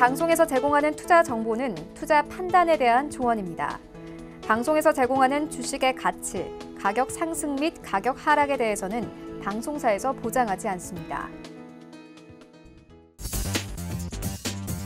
방송에서 제공하는 투자 정보는 투자 판단에 대한 조언입니다. 방송에서 제공하는 주식의 가치, 가격 상승 및 가격 하락에 대해서는 방송사에서 보장하지 않습니다.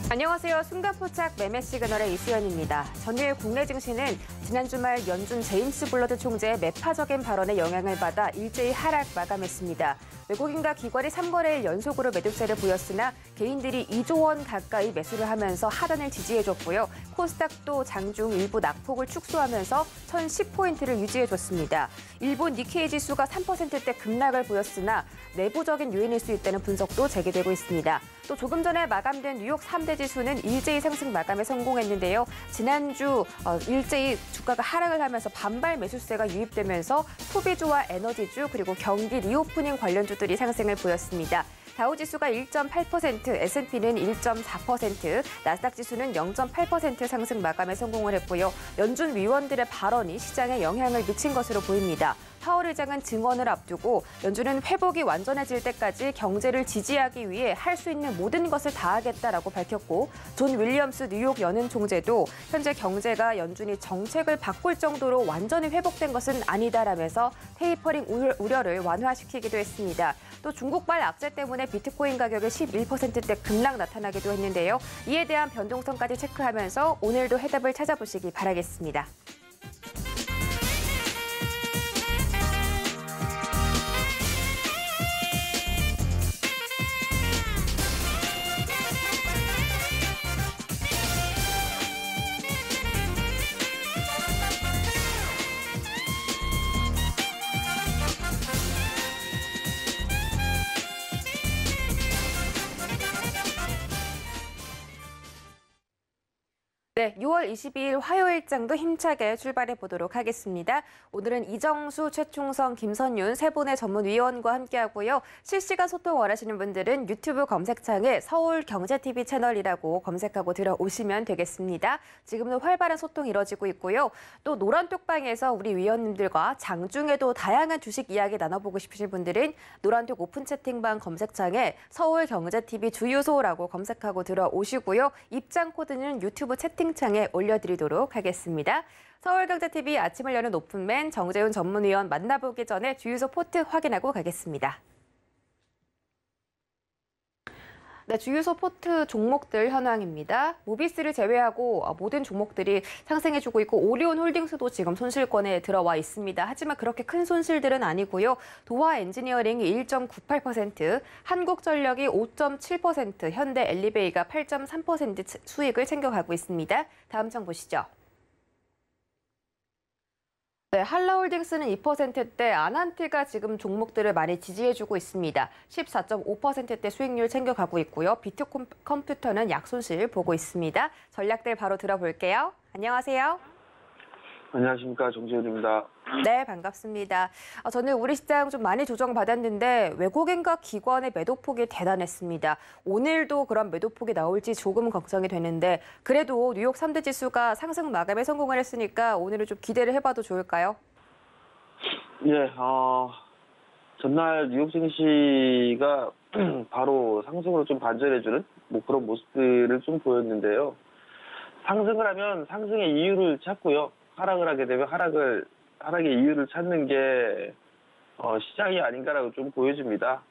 안녕하세요. 순간포착 매매 시그널의 이수연입니다. 전일 국내 증시는 지난 주말 연준 제임스 블러드 총재의 매파적인 발언에 영향을 받아 일제히 하락 마감했습니다. 외국인과 기관이 3거래일 연속으로 매도세를 보였으나 개인들이 2조 원 가까이 매수를 하면서 하단을 지지해줬고요. 코스닥도 장중 일부 낙폭을 축소하면서 1010포인트를 유지해줬습니다. 일본 니케이 지수가 3%대 급락을 보였으나 내부적인 요인일 수 있다는 분석도 제기되고 있습니다. 또 조금 전에 마감된 뉴욕 3대 지수는 일제히 상승 마감에 성공했는데요. 지난주 일제히 주가가 하락을 하면서 반발 매수세가 유입되면서 소비주와 에너지주 그리고 경기 리오프닝 관련주들이 상승을 보였습니다. 다우지수가 1.8%, S&P는 1.4%, 나스닥 지수는 0.8% 상승 마감에 성공을 했고요. 연준 위원들의 발언이 시장에 영향을 미친 것으로 보입니다. 파월 의장은 증언을 앞두고 연준은 회복이 완전해질 때까지 경제를 지지하기 위해 할 수 있는 모든 것을 다하겠다라고 밝혔고 존 윌리엄스 뉴욕 연은 총재도 현재 경제가 연준이 정책을 바꿀 정도로 완전히 회복된 것은 아니다라면서 테이퍼링 우려를 완화시키기도 했습니다. 또 중국발 악재 때문에 비트코인 가격이 11%대 급락 나타나기도 했는데요. 이에 대한 변동성까지 체크하면서 오늘도 해답을 찾아보시기 바라겠습니다. 네, 6월 22일 화요일장도 힘차게 출발해 보도록 하겠습니다. 오늘은 이정수, 최충성, 김선윤 세 분의 전문위원과 함께하고요. 실시간 소통 원하시는 분들은 유튜브 검색창에 서울경제TV 채널이라고 검색하고 들어오시면 되겠습니다. 지금도 활발한 소통 이뤄지고 있고요. 또 노란톡방에서 우리 위원님들과 장중에도 다양한 주식 이야기 나눠보고 싶으신 분들은 노란톡 오픈 채팅방 검색창에 서울경제TV 주유소라고 검색하고 들어오시고요. 입장 코드는 유튜브 채팅창에 올려드리도록 하겠습니다. 서울경제TV 아침을 여는 오픈맨 정재훈 전문위원 만나보기 전에 주유소 포트 확인하고 가겠습니다. 네, 주유소 포트 종목들 현황입니다. 모비스를 제외하고 모든 종목들이 상승해주고 있고 오리온 홀딩스도 지금 손실권에 들어와 있습니다. 하지만 그렇게 큰 손실들은 아니고요. 도화 엔지니어링이 1.98%, 한국전력이 5.7%, 현대 엘리베이가 8.3% 수익을 챙겨가고 있습니다. 다음 장 보시죠. 네, 한라홀딩스는 2%대, 아난티가 지금 종목들을 많이 지지해주고 있습니다. 14.5%대 수익률 챙겨가고 있고요. 비트컴퓨터는 약손실 보고 있습니다. 전략들 바로 들어볼게요. 안녕하세요. 안녕하십니까, 정재훈입니다. 네, 반갑습니다. 저는 우리 시장 좀 많이 조정받았는데 외국인과 기관의 매도폭이 대단했습니다. 오늘도 그런 매도폭이 나올지 조금 걱정이 되는데 그래도 뉴욕 3대 지수가 상승 마감에 성공을 했으니까 오늘은 좀 기대를 해봐도 좋을까요? 예, 전날 뉴욕 증시가 바로 상승으로 좀 반전해주는 그런 모습들을 좀 보였는데요. 상승을 하면 상승의 이유를 찾고요. 하락을 하게 되면 하락의 이유를 찾는 게 시장이 아닌가라고 좀 보여집니다.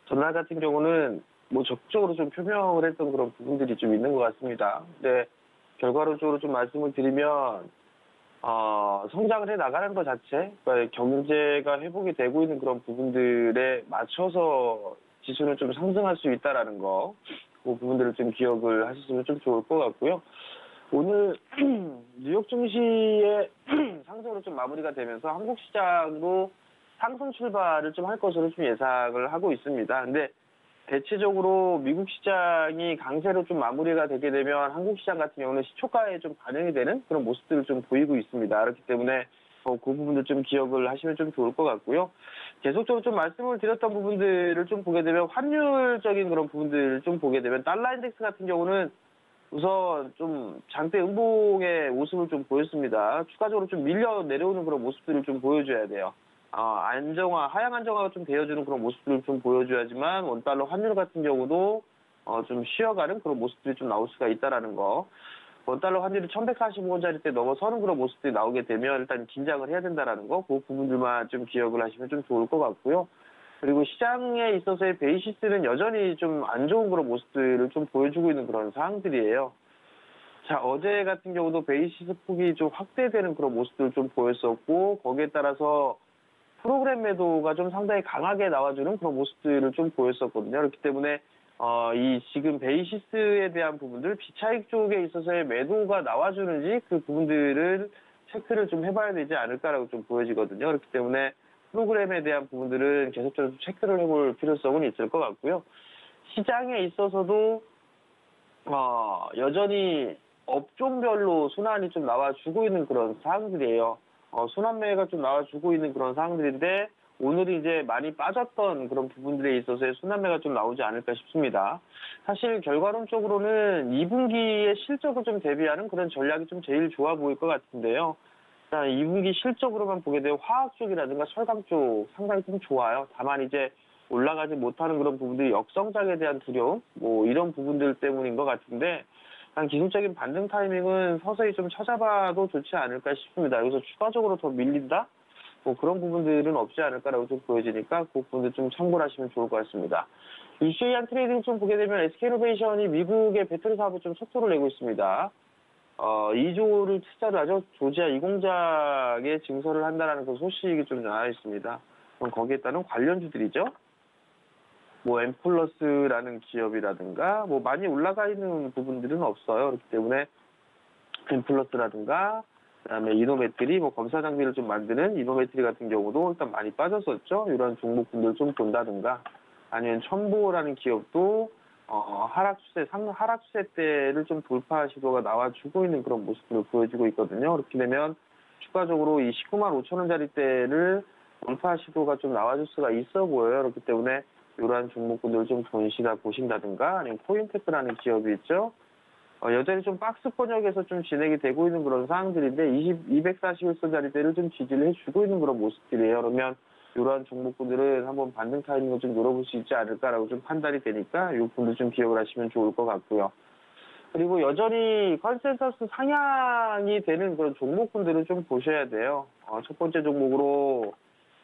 전날 같은 경우는 적극적으로 좀 표명을 했던 그런 부분들이 좀 있는 것 같습니다. 근데 결과론적으로 좀 말씀을 드리면 성장을 해 나가는 것 자체, 그러니까 경제가 회복이 되고 있는 그런 부분들에 맞춰서 지수는 좀 상승할 수 있다라는 거, 그 부분들을 좀 기억을 하셨으면 좀 좋을 것 같고요. 오늘 뉴욕 증시의 상승으로 좀 마무리가 되면서 한국 시장도 상승 출발을 좀 할 것으로 좀 예상을 하고 있습니다. 근데 대체적으로 미국 시장이 강세로 좀 마무리가 되게 되면 한국 시장 같은 경우는 시초가에 좀 반영이 되는 그런 모습들을 좀 보이고 있습니다. 그렇기 때문에 그 부분들 좀 기억을 하시면 좀 좋을 것 같고요. 계속적으로 좀 말씀을 드렸던 부분들을 좀 보게 되면 환율적인 그런 부분들을 좀 보게 되면 달러 인덱스 같은 경우는 우선 좀 장대 음봉의 모습을 좀 보였습니다. 추가적으로 좀 밀려 내려오는 그런 모습들을 좀 보여줘야 돼요. 하향 안정화가 좀 되어주는 그런 모습들을 좀 보여줘야지만 원달러 환율 같은 경우도 좀 쉬어가는 그런 모습들이 좀 나올 수가 있다라는 거. 원달러 환율이 1145원짜리대 넘어서는 그런 모습들이 나오게 되면 일단 긴장을 해야 된다라는 거, 그 부분들만 좀 기억을 하시면 좀 좋을 것 같고요. 그리고 시장에 있어서의 베이시스는 여전히 좀 안 좋은 그런 모습들을 좀 보여주고 있는 그런 상황들이에요. 자, 어제 같은 경우도 베이시스 폭이 좀 확대되는 그런 모습들을 좀 보였었고, 거기에 따라서 프로그램 매도가 좀 상당히 강하게 나와주는 그런 모습들을 좀 보였었거든요. 그렇기 때문에 이 지금 베이시스에 대한 부분들, 비차익 쪽에 있어서의 매도가 나와주는지 그 부분들을 체크를 좀 해봐야 되지 않을까라고 좀 보여지거든요. 그렇기 때문에 프로그램에 대한 부분들은 계속적으로 체크를 해볼 필요성은 있을 것 같고요. 시장에 있어서도 여전히 업종별로 순환이 좀 나와주고 있는 그런 상황들이에요. 순환매가 좀 나와주고 있는 그런 상황들인데, 오늘이 이제 많이 빠졌던 그런 부분들에 있어서의 순환매가 좀 나오지 않을까 싶습니다. 사실 결과론적으로는 2분기의 실적을 좀 대비하는 그런 전략이 좀 제일 좋아 보일 것 같은데요. 2분기 실적으로만 보게 되면 화학 쪽이라든가 철강 쪽 상당히 좀 좋아요. 다만 이제 올라가지 못하는 그런 부분들이 역성장에 대한 두려움, 뭐 이런 부분들 때문인 것 같은데, 기술적인 반등 타이밍은 서서히 좀 찾아봐도 좋지 않을까 싶습니다. 여기서 추가적으로 더 밀린다? 뭐 그런 부분들은 없지 않을까라고 좀 보여지니까 그 부분들 좀 참고를 하시면 좋을 것 같습니다. 이슈한 트레이딩 좀 보게 되면 SK이노베이션이 미국의 배터리 사업에 좀 속도를 내고 있습니다. 2조를 투자를 하죠. 조지아 2공장에 증설을 한다는 그 소식이 좀 나와 있습니다. 그럼 거기에 따른 관련주들이죠. 뭐 엠플러스라는 기업이라든가 뭐 많이 올라가 있는 부분들은 없어요. 그렇기 때문에 엠플러스라든가 그다음에 이노배터리, 뭐 검사 장비를 좀 만드는 이노배터리 같은 경우도 일단 많이 빠졌었죠. 이런 종목군들 좀 본다든가, 아니면 첨보라는 기업도 하락 추세 때를 좀 돌파 시도가 나와주고 있는 그런 모습을 보여주고 있거든요. 그렇게 되면 추가적으로 이 19만 5천 원짜리 때를 돌파 시도가 좀 나와줄 수가 있어 보여요. 그렇기 때문에 이러한 종목군들을 좀 본시다 보신다든가, 아니면 코인테크라는 기업이 있죠. 여전히 좀 박스 번역에서 좀 진행이 되고 있는 그런 상황들인데 241선짜리 때를 좀 지지를 해주고 있는 그런 모습들이에요. 그러면 이러한 종목군들은 한번 반등 타이밍을 좀 노려볼 수 있지 않을까라고 좀 판단이 되니까 이 부분도 좀 기억을 하시면 좋을 것 같고요. 그리고 여전히 컨센서스 상향이 되는 그런 종목군들은 좀 보셔야 돼요. 첫 번째 종목으로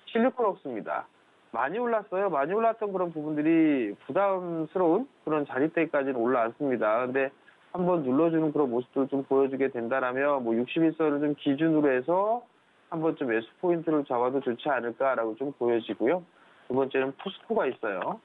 실리콘웍스입니다. 많이 올랐어요. 많이 올랐던 그런 부분들이 부담스러운 그런 자리대까지는 올라왔습니다. 근데 한번 눌러주는 그런 모습들을 좀 보여주게 된다라면 뭐 61선을 좀 기준으로 해서 한번 좀 매수 포인트를 잡아도 좋지 않을까라고 좀 보여지고요. 두 번째는 포스코가 있어요.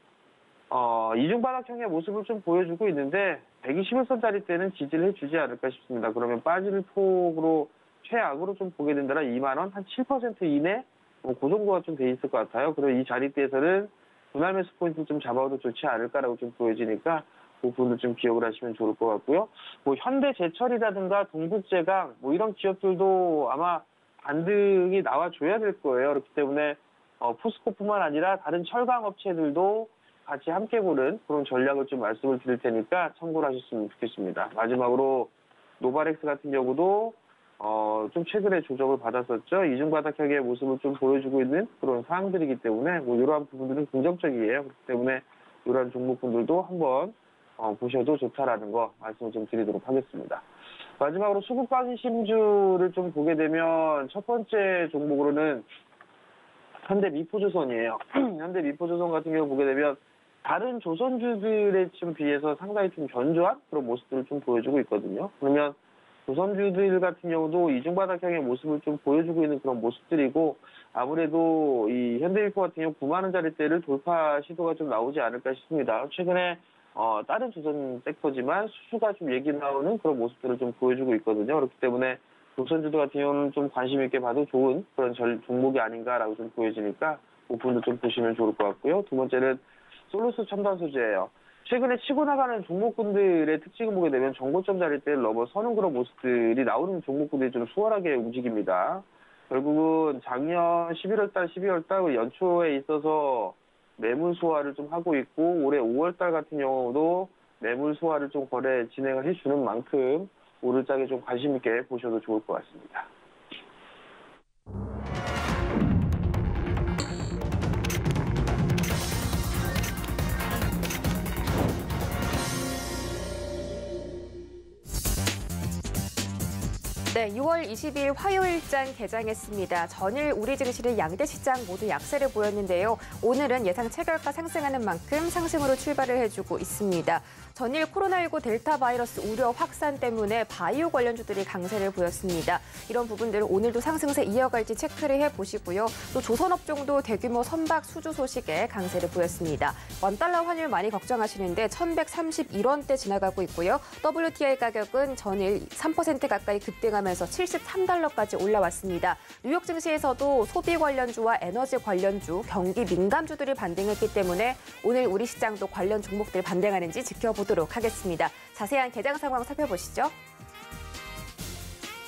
이중바닥형의 모습을 좀 보여주고 있는데 121선짜리 때는 지지를 해주지 않을까 싶습니다. 그러면 빠질 폭으로 최악으로 좀 보게 된다면 2만 원, 한 7% 이내 그 정도가 좀 돼 있을 것 같아요. 그리고 이 자리대에서는 분할 매수 포인트를 좀 잡아도 좋지 않을까라고 좀 보여지니까 그 부분을 좀 기억을 하시면 좋을 것 같고요. 뭐 현대제철이라든가 동북제강 뭐 이런 기업들도 아마 반등이 나와줘야 될 거예요. 그렇기 때문에 포스코뿐만 아니라 다른 철강 업체들도 같이 함께 보는 그런 전략을 좀 말씀을 드릴 테니까 참고를 하셨으면 좋겠습니다. 마지막으로 노바렉스 같은 경우도 좀 최근에 조정을 받았었죠. 이중바닥형의 모습을 좀 보여주고 있는 그런 상황들이기 때문에 뭐 이러한 부분들은 긍정적이에요. 그렇기 때문에 이러한 종목분들도 한번 보셔도 좋다라는 거 말씀을 좀 드리도록 하겠습니다. 마지막으로 수급 관심주를 좀 보게 되면 첫 번째 종목으로는 현대미포조선이에요. 현대미포조선 같은 경우 보게 되면 다른 조선주들에 좀 비해서 상당히 좀 견조한 그런 모습들을 좀 보여주고 있거든요. 그러면 조선주들 같은 경우도 이중바닥형의 모습을 좀 보여주고 있는 그런 모습들이고, 아무래도 이 현대미포 같은 경우 9만 원짜리대를 돌파 시도가 좀 나오지 않을까 싶습니다. 최근에 다른 조선 섹터지만 수주가 좀 얘기 나오는 그런 모습들을 좀 보여주고 있거든요. 그렇기 때문에 조선주도 같은 경우는 좀 관심 있게 봐도 좋은 그런 종목이 아닌가라고 좀 보여지니까 그 부분도 좀 보시면 좋을 것 같고요. 두 번째는 솔루스 첨단소재예요. 최근에 치고 나가는 종목군들의 특징을 보게 되면 정고점 자리대를 넘어서는 그런 모습들이 나오는 종목군들이 좀 수월하게 움직입니다. 결국은 작년 11월달, 12월달 연초에 있어서 매물 소화를 좀 하고 있고, 올해 5월달 같은 경우도 매물 소화를 좀 거래 진행을 해주는 만큼 오를장에 좀 관심 있게 보셔도 좋을 것 같습니다. 네, 6월 20일 화요일장 개장했습니다. 전일 우리 증시는 양대 시장 모두 약세를 보였는데요. 오늘은 예상 체결가 상승하는 만큼 상승으로 출발을 해주고 있습니다. 전일 코로나19 델타 바이러스 우려 확산 때문에 바이오 관련주들이 강세를 보였습니다. 이런 부분들 오늘도 상승세 이어갈지 체크를 해보시고요. 또 조선업종도 대규모 선박 수주 소식에 강세를 보였습니다. 원달러 환율 많이 걱정하시는데 1131원대 지나가고 있고요. WTI 가격은 전일 3% 가까이 급등하면서 73달러까지 올라왔습니다. 뉴욕 증시에서도 소비 관련주와 에너지 관련주, 경기 민감주들이 반등했기 때문에 오늘 우리 시장도 관련 종목들 반등하는지 지켜보도록 하겠습니다. 자세한 개장 상황 살펴보시죠.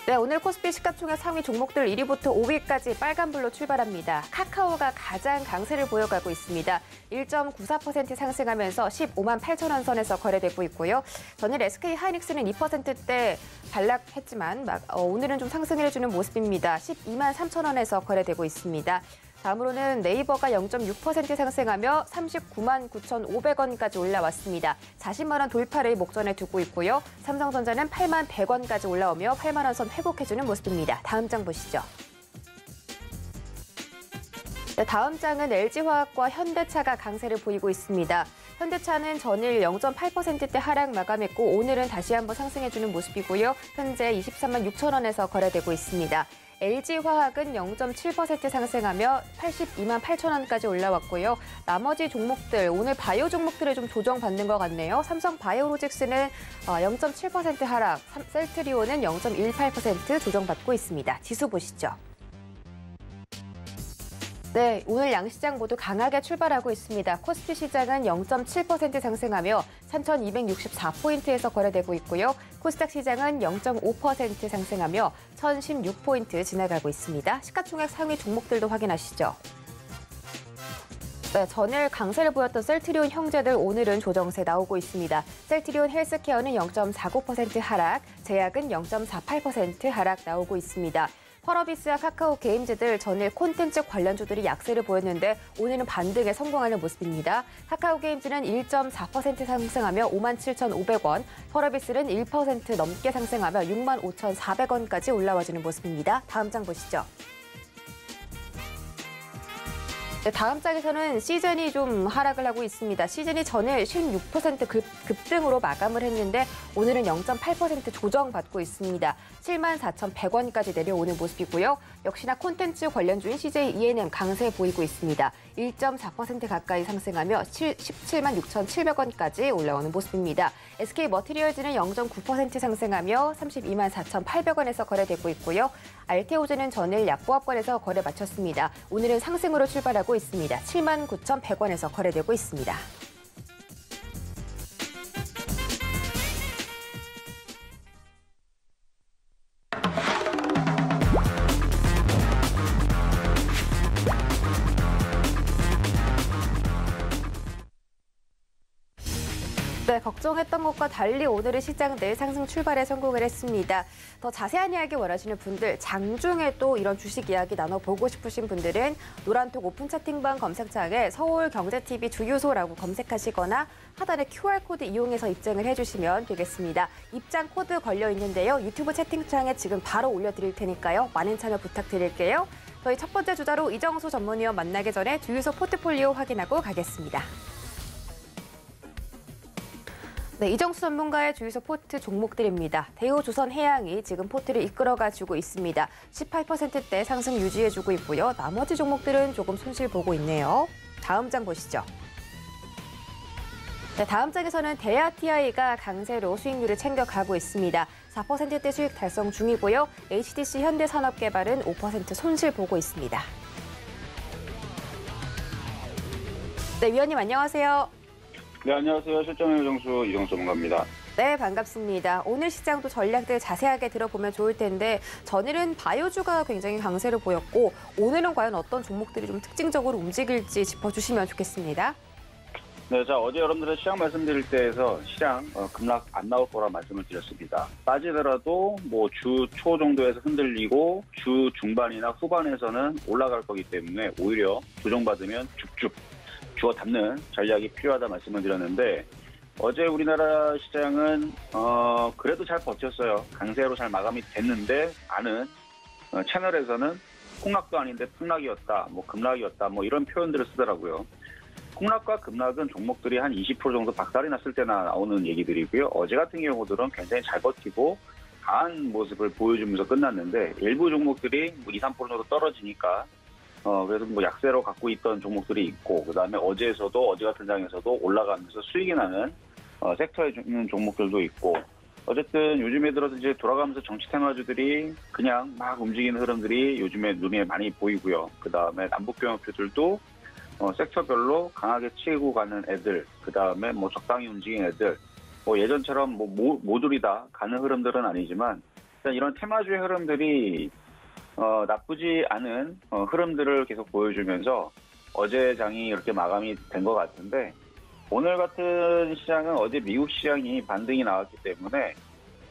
네, 오늘 코스피 시가총액 상위 종목들 1위부터 5위까지 빨간불로 출발합니다. 카카오가 가장 강세를 보여가고 있습니다. 1.94% 상승하면서 15만 8천 원 선에서 거래되고 있고요. 전일 SK 하이닉스는 2%대 반락했지만 오늘은 좀 상승을 해주는 모습입니다. 12만 3천 원에서 거래되고 있습니다. 다음으로는 네이버가 0.6% 상승하며 39만 9,500원까지 올라왔습니다. 40만 원 돌파를 목전에 두고 있고요. 삼성전자는 8만 100원까지 올라오며 8만 원 선 회복해주는 모습입니다. 다음 장 보시죠. 네, 다음 장은 LG화학과 현대차가 강세를 보이고 있습니다. 현대차는 전일 0.8%대 하락 마감했고 오늘은 다시 한번 상승해주는 모습이고요. 현재 23만 6천 원에서 거래되고 있습니다. LG화학은 0.7% 상승하며 82만 8천 원까지 올라왔고요. 나머지 종목들, 오늘 바이오 종목들을 좀 조정받는 것 같네요. 삼성 바이오로직스는 0.7% 하락, 셀트리온은 0.18% 조정받고 있습니다. 지수 보시죠. 네, 오늘 양시장 모두 강하게 출발하고 있습니다. 코스피 시장은 0.7% 상승하며 3,264포인트에서 거래되고 있고요. 코스닥 시장은 0.5% 상승하며 1,016포인트 지나가고 있습니다. 시가총액 상위 종목들도 확인하시죠. 네, 전일 강세를 보였던 셀트리온 형제들 오늘은 조정세 나오고 있습니다. 셀트리온 헬스케어는 0.49% 하락, 제약은 0.48% 하락 나오고 있습니다. 펄어비스와 카카오 게임즈들 전일 콘텐츠 관련주들이 약세를 보였는데 오늘은 반등에 성공하는 모습입니다. 카카오 게임즈는 1.4% 상승하며 57,500원, 펄어비스는 1% 넘게 상승하며 65,400원까지 올라와주는 모습입니다. 다음 장 보시죠. 네, 다음 장에서는 시즌이 좀 하락을 하고 있습니다. 시즌이 전일 16% 급등으로 마감을 했는데 오늘은 0.8% 조정받고 있습니다. 74,100원까지 내려오는 모습이고요. 역시나 콘텐츠 관련주인 CJ ENM 강세 보이고 있습니다. 1.4% 가까이 상승하며 17만 6,700원까지 올라오는 모습입니다. SK 머티리얼즈는 0.9% 상승하며 32만 4,800원에서 거래되고 있고요. 알테오즈는 전일 약보합권에서 거래 마쳤습니다. 오늘은 상승으로 출발하고 있습니다. 7만 9,100원에서 거래되고 있습니다. 네, 걱정했던 것과 달리 오늘의 시장 내 상승 출발에 성공을 했습니다. 더 자세한 이야기 원하시는 분들, 장중에 또 이런 주식 이야기 나눠보고 싶으신 분들은 노란톡 오픈 채팅방 검색창에 서울경제TV 주유소라고 검색하시거나 하단에 QR코드 이용해서 입장을 해주시면 되겠습니다. 입장 코드 걸려 있는데요. 유튜브 채팅창에 지금 바로 올려드릴 테니까요. 많은 참여 부탁드릴게요. 저희 첫 번째 주자로 이정수 전문위원 만나기 전에 주유소 포트폴리오 확인하고 가겠습니다. 네, 이정수 전문가의 주유소 포트 종목들입니다. 대우조선해양이 지금 포트를 이끌어가지고 있습니다. 18%대 상승 유지해주고 있고요. 나머지 종목들은 조금 손실 보고 있네요. 다음 장 보시죠. 네, 다음 장에서는 대아TI가 강세로 수익률을 챙겨가고 있습니다. 4%대 수익 달성 중이고요. HDC 현대산업개발은 5% 손실 보고 있습니다. 네, 위원님 안녕하세요. 네, 안녕하세요. 실전의 정수 이정수 전문가입니다. 네, 반갑습니다. 오늘 시장도 전략들 자세하게 들어보면 좋을 텐데 전일은 바이오주가 굉장히 강세를 보였고 오늘은 과연 어떤 종목들이 좀 특징적으로 움직일지 짚어주시면 좋겠습니다. 네, 자 어제 여러분들의 시장 말씀드릴 때에서 시장 급락 안 나올 거라 말씀을 드렸습니다. 빠지더라도 뭐 주 초 정도에서 흔들리고 주 중반이나 후반에서는 올라갈 거기 때문에 오히려 조정받으면 쭉쭉 주워 담는 전략이 필요하다 말씀을 드렸는데 어제 우리나라 시장은 그래도 잘 버텼어요. 강세로 잘 마감이 됐는데 많은 채널에서는 폭락도 아닌데 폭락이었다, 뭐 급락이었다, 뭐 이런 표현들을 쓰더라고요. 폭락과 급락은 종목들이 한 20% 정도 박살이 났을 때나 나오는 얘기들이고요. 어제 같은 경우들은 굉장히 잘 버티고 강한 모습을 보여주면서 끝났는데 일부 종목들이 뭐 2, 3% 정도 떨어지니까 그래서 뭐 약세로 갖고 있던 종목들이 있고 그다음에 어제 같은 장에서도 올라가면서 수익이 나는 섹터에 있는 종목들도 있고 어쨌든 요즘에 들어서 이제 돌아가면서 정치 테마주들이 그냥 막 움직이는 흐름들이 요즘에 눈에 많이 보이고요. 그다음에 남북경협주들도 섹터별로 강하게 치고 가는 애들, 그다음에 뭐 적당히 움직이는 애들, 뭐 예전처럼 뭐 모듈이 다 가는 흐름들은 아니지만 일단 이런 테마주의 흐름들이 나쁘지 않은 흐름들을 계속 보여주면서 어제 장이 이렇게 마감이 된 것 같은데 오늘 같은 시장은 어제 미국 시장이 반등이 나왔기 때문에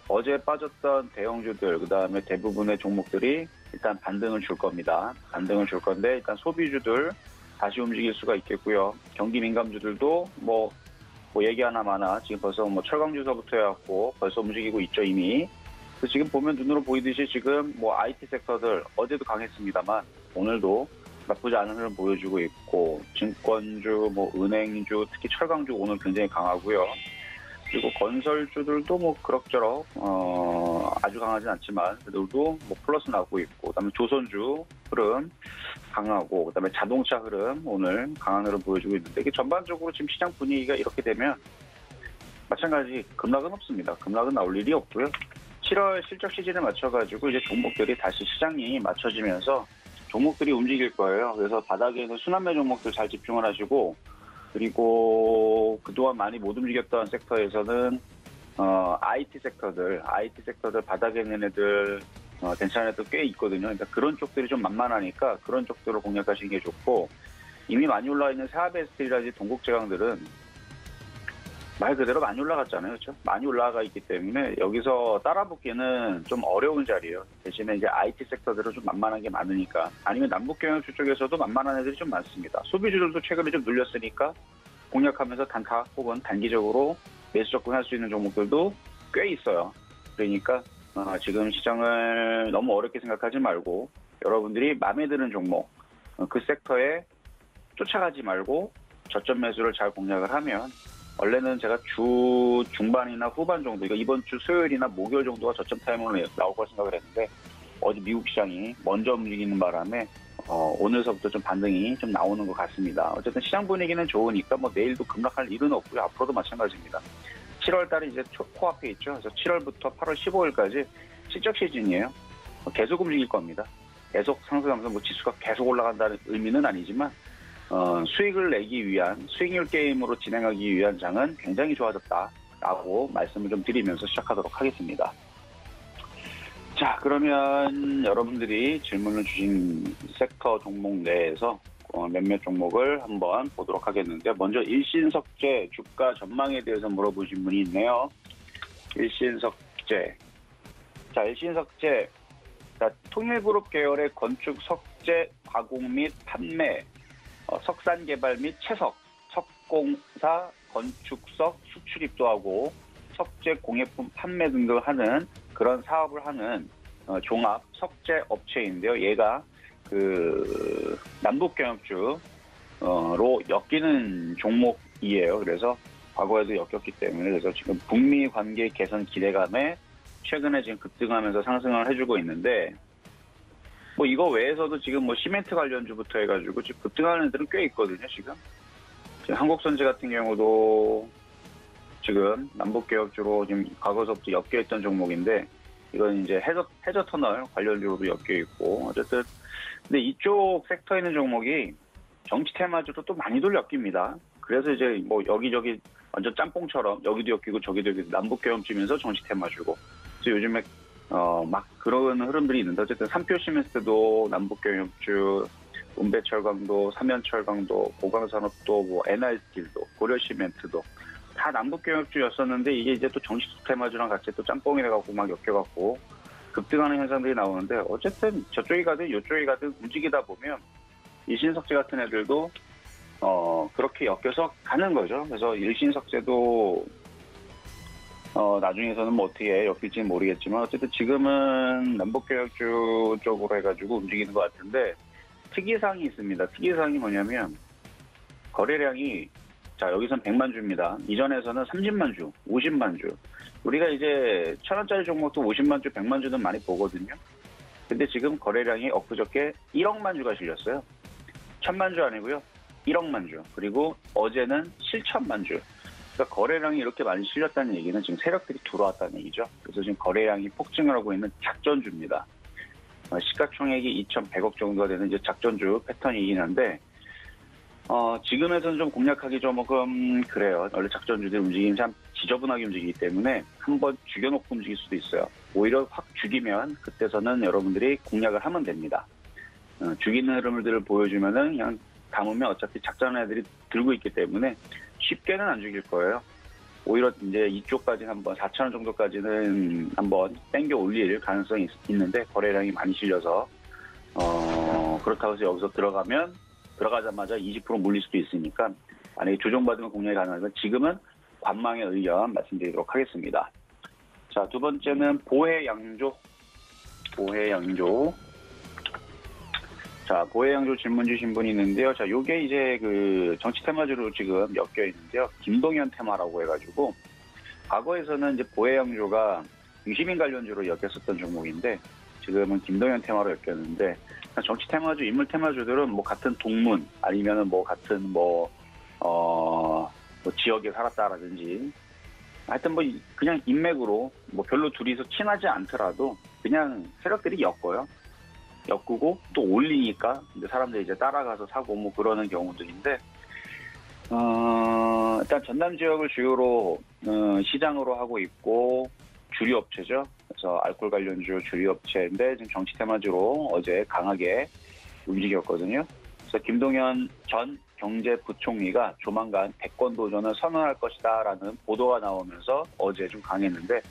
어제 빠졌던 대형주들 그다음에 대부분의 종목들이 일단 반등을 줄 겁니다. 반등을 줄 건데 일단 소비주들 다시 움직일 수가 있겠고요. 경기 민감주들도 뭐 얘기 하나 마나 지금 벌써 뭐 철강주서부터 해갖고 벌써 움직이고 있죠 이미. 그래서 지금 보면 눈으로 보이듯이 지금 뭐 IT 섹터들 어제도 강했습니다만 오늘도 나쁘지 않은 흐름 보여주고 있고 증권주, 뭐 은행주, 특히 철강주 오늘 굉장히 강하고요. 그리고 건설주들도 뭐 그럭저럭 아주 강하진 않지만 그래도 뭐 플러스 나고 있고 그다음에 조선주 흐름 강하고 그다음에 자동차 흐름 오늘 강한 흐름 보여주고 있는데 이게 전반적으로 지금 시장 분위기가 이렇게 되면 마찬가지 급락은 없습니다. 급락은 나올 일이 없고요. 7월 실적 시즌에 맞춰가지고 이제 종목들이 다시 시장이 맞춰지면서 종목들이 움직일 거예요. 그래서 바닥에 있는 순환매 종목들 잘 집중을 하시고 그리고 그동안 많이 못 움직였던 섹터에서는 IT 섹터들 바닥에 있는 애들 괜찮은 애들 꽤 있거든요. 그러니까 그런 쪽들이 좀 만만하니까 그런 쪽들을 공략하시는 게 좋고 이미 많이 올라와 있는 사하베스트라든지 동국제강들은 말 그대로 많이 올라갔잖아요. 그렇죠? 많이 올라가 있기 때문에 여기서 따라붙기는 좀 어려운 자리예요. 대신에 이제 IT 섹터들은 좀 만만한 게 많으니까 아니면 남북경협주 쪽에서도 만만한 애들이 좀 많습니다. 소비주들도 최근에 좀 눌렸으니까 공략하면서 단타 혹은 단기적으로 매수 접근할 수 있는 종목들도 꽤 있어요. 그러니까 지금 시장을 너무 어렵게 생각하지 말고 여러분들이 마음에 드는 종목 그 섹터에 쫓아가지 말고 저점 매수를 잘 공략을 하면 원래는 제가 주 중반이나 후반 정도, 그러니까 이번 주 수요일이나 목요일 정도가 저점 타임으로 나올 거라 생각을 했는데 어제 미국 시장이 먼저 움직이는 바람에 오늘서부터 좀 반등이 좀 나오는 것 같습니다. 어쨌든 시장 분위기는 좋으니까 뭐 내일도 급락할 일은 없고요. 앞으로도 마찬가지입니다. 7월 달이 이제 코앞에 있죠. 그래서 7월부터 8월 15일까지 실적 시즌이에요. 계속 움직일 겁니다. 계속 상승하면서 뭐 지수가 계속 올라간다는 의미는 아니지만 수익을 내기 위한 수익률 게임으로 진행하기 위한 장은 굉장히 좋아졌다라고 말씀을 좀 드리면서 시작하도록 하겠습니다. 자, 그러면 여러분들이 질문을 주신 섹터 종목 내에서 몇몇 종목을 한번 보도록 하겠는데 먼저 일신석재 주가 전망에 대해서 물어보신 분이 있네요. 일신석재. 자, 일신석재. 자, 통일그룹 계열의 건축 석재 가공 및 판매 석산 개발 및 채석, 석공사, 건축석 수출입도 하고 석재 공예품 판매 등을 하는 그런 사업을 하는 종합 석재 업체인데요. 얘가 그 남북경협주로 엮이는 종목이에요. 그래서 과거에도 엮였기 때문에 그래서 지금 북미 관계 개선 기대감에 최근에 지금 급등하면서 상승을 해주고 있는데 뭐 이거 외에서도 지금 뭐 시멘트 관련주부터 해가지고 지금 급등하는 애들은 꽤 있거든요. 지금 한국선제 같은 경우도 지금 남북개혁주로 지금 과거서부터 엮여있던 종목인데 이건 이제 해저 터널 관련주로도 엮여있고 어쨌든 근데 이쪽 섹터에 있는 종목이 정치 테마주로 또 많이들 엮입니다. 그래서 이제 뭐 여기저기 완전 짬뽕처럼 여기도 엮이고 저기도 엮이고 남북개혁주면서 정치 테마주고 그래서 요즘에 막 그런 흐름들이 있는데 어쨌든 삼표시멘트도 남북경협주, 은배철강도, 삼연철강도, 보강산업도, 뭐 NR스틸도, 고려시멘트도 다 남북경협주였었는데 이게 이제 또 정치 테마주랑 같이 또 짬뽕이 돼갖고 막 엮여갖고 급등하는 현상들이 나오는데 어쨌든 저쪽이 가든 이쪽이 가든 움직이다 보면 일신석재 같은 애들도 그렇게 엮여서 가는 거죠. 그래서 일신석재도 나중에서는 뭐 어떻게 엮일지는 모르겠지만 어쨌든 지금은 남북교역주 쪽으로 해가지고 움직이는 것 같은데 특이사항이 있습니다. 특이사항이 뭐냐면 거래량이 자 여기선 100만 주입니다. 이전에서는 30만 주, 50만 주. 우리가 이제 1,000원짜리 종목도 50만 주, 100만 주는 많이 보거든요. 근데 지금 거래량이 엊그저께 1억만 주가 실렸어요. 1,000만 주 아니고요. 1억만 주. 그리고 어제는 7천만 주. 그러니까 거래량이 이렇게 많이 실렸다는 얘기는 지금 세력들이 들어왔다는 얘기죠. 그래서 지금 거래량이 폭증을 하고 있는 작전주입니다. 시가총액이 2,100억 정도가 되는 이제 작전주 패턴이긴 한데 지금에서는 좀 공략하기 조금 그래요. 원래 작전주들 움직임이 참 지저분하게 움직이기 때문에 한번 죽여놓고 움직일 수도 있어요. 오히려 확 죽이면 그때서는 여러분들이 공략을 하면 됩니다. 죽이는 흐름들을 보여주면은 그냥 담으면 어차피 작전하는 애들이 들고 있기 때문에 쉽게는 안 죽일 거예요. 오히려 이제 이쪽까지 한번 4,000원 정도까지는 한번 땡겨 올릴 가능성이 있는데 거래량이 많이 실려서 그렇다고 해서 여기서 들어가자마자 20% 몰릴 수도 있으니까 만약에 조정받으면 공략이 가능하지만 지금은 관망의 의견 말씀드리도록 하겠습니다. 자, 두 번째는 보해양조. 자, 보해양조 질문 주신 분이 있는데요. 자, 요게 이제 그 정치 테마주로 지금 엮여 있는데요. 김동연 테마라고 해가지고 과거에서는 이제 보해양조가 유시민 관련주로 엮였었던 종목인데 지금은 김동연 테마로 엮였는데 정치 테마주, 인물 테마주들은 뭐 같은 동문 아니면은 뭐 같은 뭐 지역에 살았다라든지 하여튼 뭐 그냥 인맥으로 뭐 별로 둘이서 친하지 않더라도 그냥 세력들이 엮고 또 올리니까 이제 사람들이 이제 따라가서 사고 뭐 그러는 경우들인데 일단 전남 지역을 주요로 시장으로 하고 있고 주류 업체죠. 그래서 알코올 관련주 주류 업체인데 지금 정치 테마주로 어제 강하게 움직였거든요. 그래서 김동연 전 경제부총리가 조만간 대권 도전을 선언할 것이다라는 보도가 나오면서 어제 좀 강했는데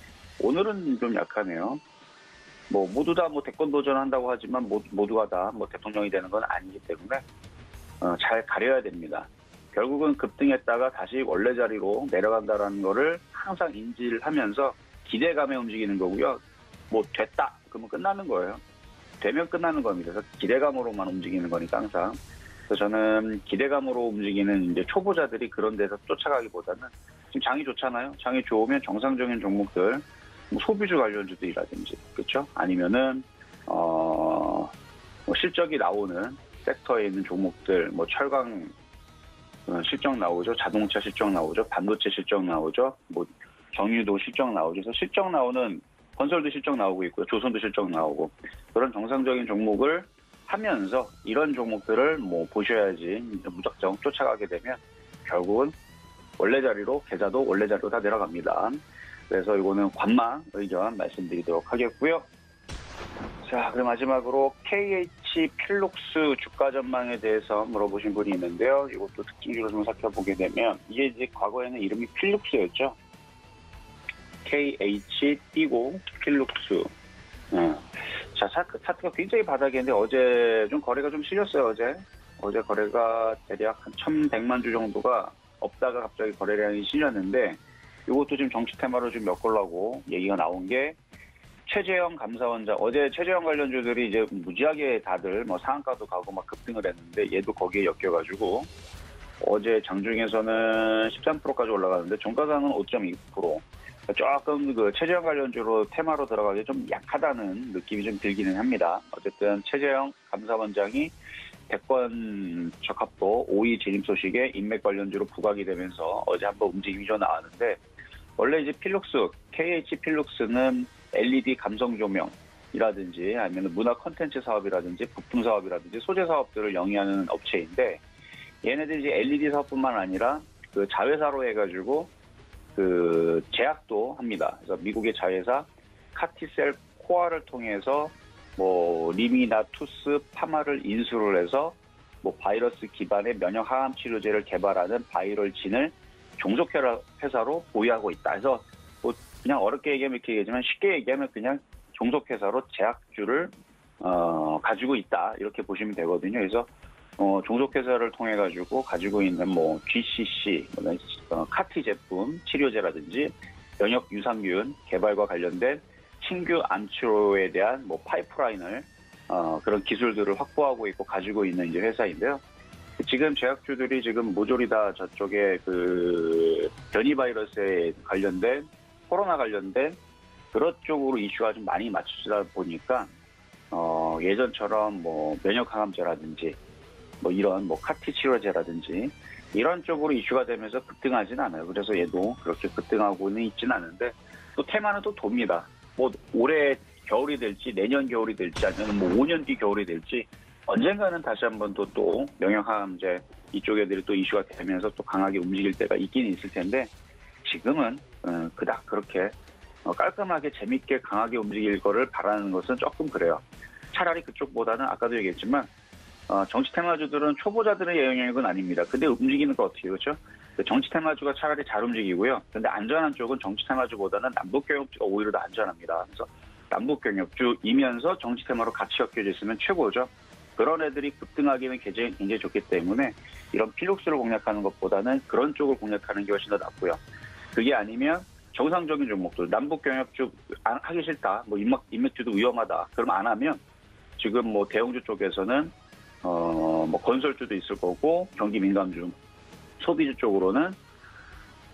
오늘은 좀 약하네요. 뭐 모두 다 뭐 대권 도전한다고 하지만 모두가 다 뭐 대통령이 되는 건 아니기 때문에 잘 가려야 됩니다. 결국은 급등했다가 다시 원래 자리로 내려간다라는 거를 항상 인지를 하면서 기대감에 움직이는 거고요. 뭐 됐다 그러면 끝나는 거예요. 되면 끝나는 겁니다. 그래서 기대감으로만 움직이는 거니까 항상. 그래서 저는 기대감으로 움직이는 이제 초보자들이 그런 데서 쫓아가기보다는 지금 장이 좋잖아요. 장이 좋으면 정상적인 종목들, 뭐 소비주 관련주들이라든지 그렇죠? 아니면은 뭐 실적이 나오는 섹터에 있는 종목들, 뭐 철강 실적 나오죠, 자동차 실적 나오죠, 반도체 실적 나오죠, 뭐 정유도 실적 나오죠. 그래서 실적 나오는 건설도 실적 나오고 있고요. 조선도 실적 나오고 그런 정상적인 종목을 하면서 이런 종목들을 뭐 보셔야지 무작정 쫓아가게 되면 결국은 원래 자리로 계좌도 원래 자리로 다 내려갑니다. 그래서 이거는 관망 의견 말씀드리도록 하겠고요. 자, 그럼 마지막으로 KH 필룩스 주가 전망에 대해서 물어보신 분이 있는데요. 이것도 특징주로 좀 살펴보게 되면 이게 이제 과거에는 이름이 필룩스였죠. KH 띄고 필룩스. 자, 차트가 굉장히 바닥인데 어제 좀 거래가 좀 실렸어요. 어제 거래가 대략 한 1,100만 주 정도가 없다가 갑자기 거래량이 실렸는데 이것도 지금 정치 테마로 좀 엮으려고 얘기가 나온 게 최재형 감사원장, 어제 최재형 관련주들이 이제 무지하게 다들 뭐 상한가도 가고 막 급등을 했는데 얘도 거기에 엮여가지고 어제 장중에서는 13%까지 올라가는데 종가상은 5.2%. 조금 그 최재형 관련주로 테마로 들어가기 좀 약하다는 느낌이 좀 들기는 합니다. 어쨌든 최재형 감사원장이 대권 적합도 5위 진입 소식에 인맥 관련주로 부각이 되면서 어제 한번 움직임이 좀 나왔는데 원래 이제 필룩스, KH 필룩스는 LED 감성 조명이라든지 아니면 문화 콘텐츠 사업이라든지 부품 사업이라든지 소재 사업들을 영위하는 업체인데 얘네들이 이제 LED 사업뿐만 아니라 그 자회사로 해가지고 그 제약도 합니다. 그래서 미국의 자회사 카티셀 코아를 통해서 뭐 리미나 투스 파마를 인수를 해서 뭐 바이러스 기반의 면역 항암 치료제를 개발하는 바이럴진을 종속 회사로 보유하고 있다. 그래서 뭐 그냥 어렵게 얘기하면 이렇게 얘기하지만 쉽게 얘기하면 그냥 종속 회사로 제약주를 가지고 있다. 이렇게 보시면 되거든요. 그래서 종속회사를 통해 가지고 있는 뭐 GCC, 카티 제품, 치료제라든지 면역 유산균 개발과 관련된 신규 암치료에 대한 뭐 파이프라인을 그런 기술들을 확보하고 있고 가지고 있는 이제 회사인데요. 지금 제약주들이 지금 모조리 다 저쪽에 그 변이 바이러스에 관련된 코로나 관련된 그런 쪽으로 이슈가 좀 많이 맞추다 보니까 예전처럼 뭐 면역 항암제라든지 뭐 이런 뭐 카티 치료제라든지 이런 쪽으로 이슈가 되면서 급등하진 않아요. 그래서 얘도 그렇게 급등하고는 있진 않은데 또 테마는 또 돕니다. 뭐 올해 겨울이 될지 내년 겨울이 될지 아니면 뭐 5년 뒤 겨울이 될지 언젠가는 다시 한번 또 면역항암제 이쪽 애들이 또 이슈가 되면서 또 강하게 움직일 때가 있긴 있을 텐데 지금은 그닥 그렇게 깔끔하게 재밌게 강하게 움직일 거를 바라는 것은 조금 그래요. 차라리 그쪽보다는 아까도 얘기했지만 정치 테마주들은 초보자들의 영역은 아닙니다. 근데 움직이는 거 어떻게 그렇죠? 정치 테마주가 차라리 잘 움직이고요. 근데 안전한 쪽은 정치 테마주보다는 남북경협주가 오히려 더 안전합니다. 그래서 남북경협주이면서 정치 테마로 같이 엮여져 있으면 최고죠. 그런 애들이 급등하기는 굉장히 좋기 때문에 이런 필룩스를 공략하는 것보다는 그런 쪽을 공략하는 게 훨씬 더 낫고요. 그게 아니면 정상적인 종목들, 남북경협주 하기 싫다, 뭐 인맥주도 위험하다, 그럼 안 하면 지금 뭐 대형주 쪽에서는 뭐 건설주도 있을 거고 경기 민감주, 소비주 쪽으로는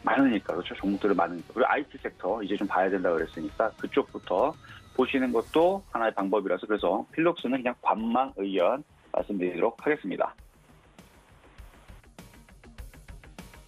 많으니까 그렇죠. 종목들이 많으니까. 그리고 IT 섹터 이제 좀 봐야 된다 그랬으니까 그쪽부터 보시는 것도 하나의 방법이라서 그래서 필룩스는 그냥 관망 의견 말씀드리도록 하겠습니다.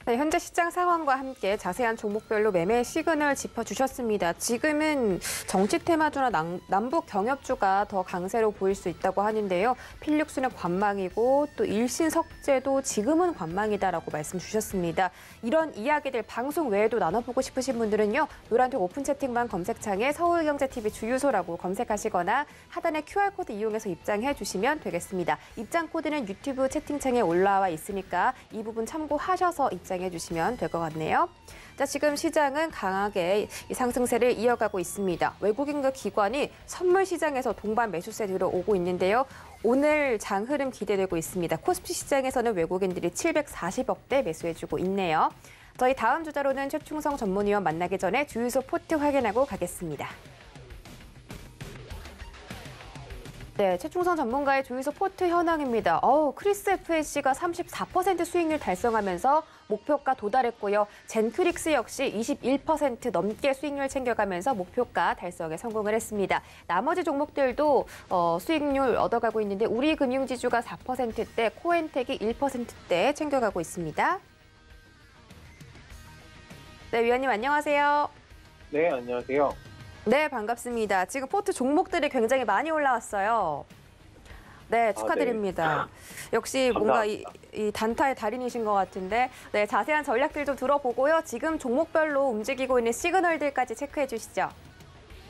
네, 현재 시장 상황과 함께 자세한 종목별로 매매 시그널 짚어주셨습니다. 지금은 정치 테마주나 남북 경협주가 더 강세로 보일 수 있다고 하는데요. 필룩스는 관망이고 또 일신석재도 지금은 관망이다라고 말씀 주셨습니다. 이런 이야기들 방송 외에도 나눠보고 싶으신 분들은요. 노란톡 오픈 채팅방 검색창에 서울경제TV 주유소라고 검색하시거나 하단의 QR코드 이용해서 입장해 주시면 되겠습니다. 입장 코드는 유튜브 채팅창에 올라와 있으니까 이 부분 참고하셔서 입장해 주시면 될 것 같네요. 자, 지금 시장은 강하게 상승세를 이어가고 있습니다. 외국인과 기관이 선물 시장에서 동반 매수세 들어오고 있는데요. 오늘 장 흐름 기대되고 있습니다. 코스피 시장에서는 외국인들이 740억대 매수해주고 있네요. 저희 다음 주자로는 최충성 전문위원 만나기 전에 주유소 포트 확인하고 가겠습니다. 네, 최충성 전문가의 주유소 포트 현황입니다. 크리스 FSC가 34% 수익률 달성하면서 목표가 도달했고요. 젠큐릭스 역시 21% 넘게 수익률 챙겨가면서 목표가 달성에 성공을 했습니다. 나머지 종목들도 수익률 얻어가고 있는데 우리금융지주가 4%대, 코엔텍이 1%대 챙겨가고 있습니다. 네, 위원님 안녕하세요. 네, 안녕하세요. 네, 반갑습니다. 지금 포트 종목들이 굉장히 많이 올라왔어요. 네, 축하드립니다. 네. 역시 뭔가 이 단타의 달인이신 것 같은데 네, 자세한 전략들 좀 들어보고요. 지금 종목별로 움직이고 있는 시그널들까지 체크해 주시죠.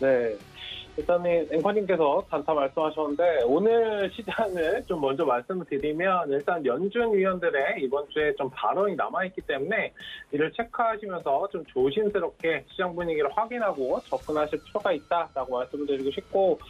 네, 일단은 앵커님께서 단타 말씀하셨는데 오늘 시장을 좀 먼저 말씀을 드리면 일단 연준 위원들의 이번 주에 좀 발언이 남아있기 때문에 이를 체크하시면서 좀 조심스럽게 시장 분위기를 확인하고 접근하실 필요가 있다라고 말씀을 드리고 싶고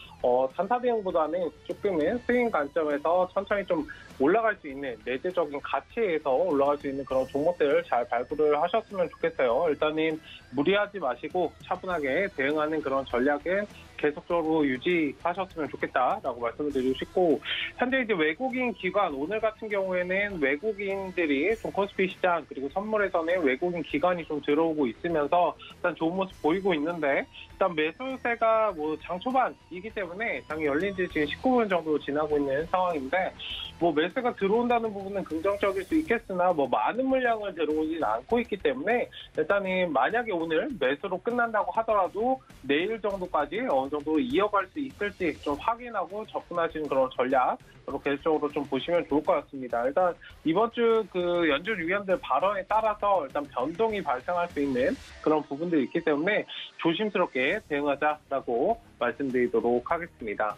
단타 대응보다는 조금은 스윙 관점에서 천천히 좀 올라갈 수 있는 내재적인 가치에서 올라갈 수 있는 그런 종목들을 잘 발굴을 하셨으면 좋겠어요. 일단은 무리하지 마시고 차분하게 대응하는 그런 전략은 계속적으로 유지하셨으면 좋겠다라고 말씀을 드리고 싶고 현재 이제 외국인 기관 오늘 같은 경우에는 외국인들이 좀 코스피 시장 그리고 선물에서는 외국인 기관이 좀 들어오고 있으면서 일단 좋은 모습 보이고 있는데 일단 매수세가 뭐 장 초반이기 때문에 장이 열린 지 지금 19분 정도 지나고 있는 상황인데 뭐 매수가 들어온다는 부분은 긍정적일 수 있겠으나 뭐 많은 물량을 들어오진 않고 있기 때문에 일단은 만약에 오늘 매수로 끝난다고 하더라도 내일 정도까지 어느 정도 이어갈 수 있을지 좀 확인하고 접근하시는 그런 전략으로 계속적으로 좀 보시면 좋을 것 같습니다. 일단 이번 주 그 연준 위원들 발언에 따라서 일단 변동이 발생할 수 있는 그런 부분들이 있기 때문에 조심스럽게 대응하자라고 말씀드리도록 하겠습니다.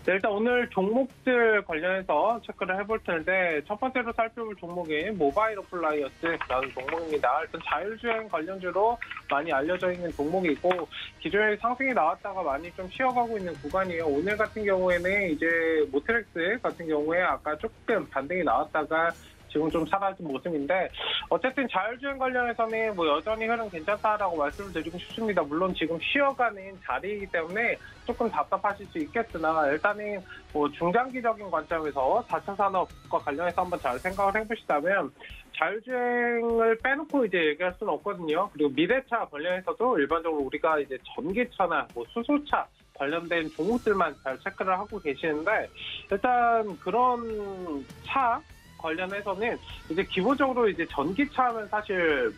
네, 일단 오늘 종목들 관련해서 체크를 해볼 텐데 첫 번째로 살펴볼 종목인 모바일 어플라이언스라는 종목입니다. 일단 자율주행 관련주로 많이 알려져 있는 종목이고 기존에 상승이 나왔다가 많이 좀 쉬어가고 있는 구간이에요. 오늘 같은 경우에는 이제 모트렉스 같은 경우에 아까 조금 반등이 나왔다가 지금 좀 사라진 모습인데 어쨌든 자율주행 관련해서는 뭐 여전히 흐름 괜찮다라고 말씀을 드리고 싶습니다. 물론 지금 쉬어가는 자리이기 때문에 조금 답답하실 수 있겠으나 일단은 뭐 중장기적인 관점에서 4차 산업과 관련해서 한번 잘 생각을 해보시다면 자율주행을 빼놓고 이제 얘기할 수는 없거든요. 그리고 미래차 관련해서도 일반적으로 우리가 이제 전기차나 뭐 수소차 관련된 종목들만 잘 체크를 하고 계시는데 일단 그런 차 관련해서는 이제 기본적으로 이제 전기차 하면 사실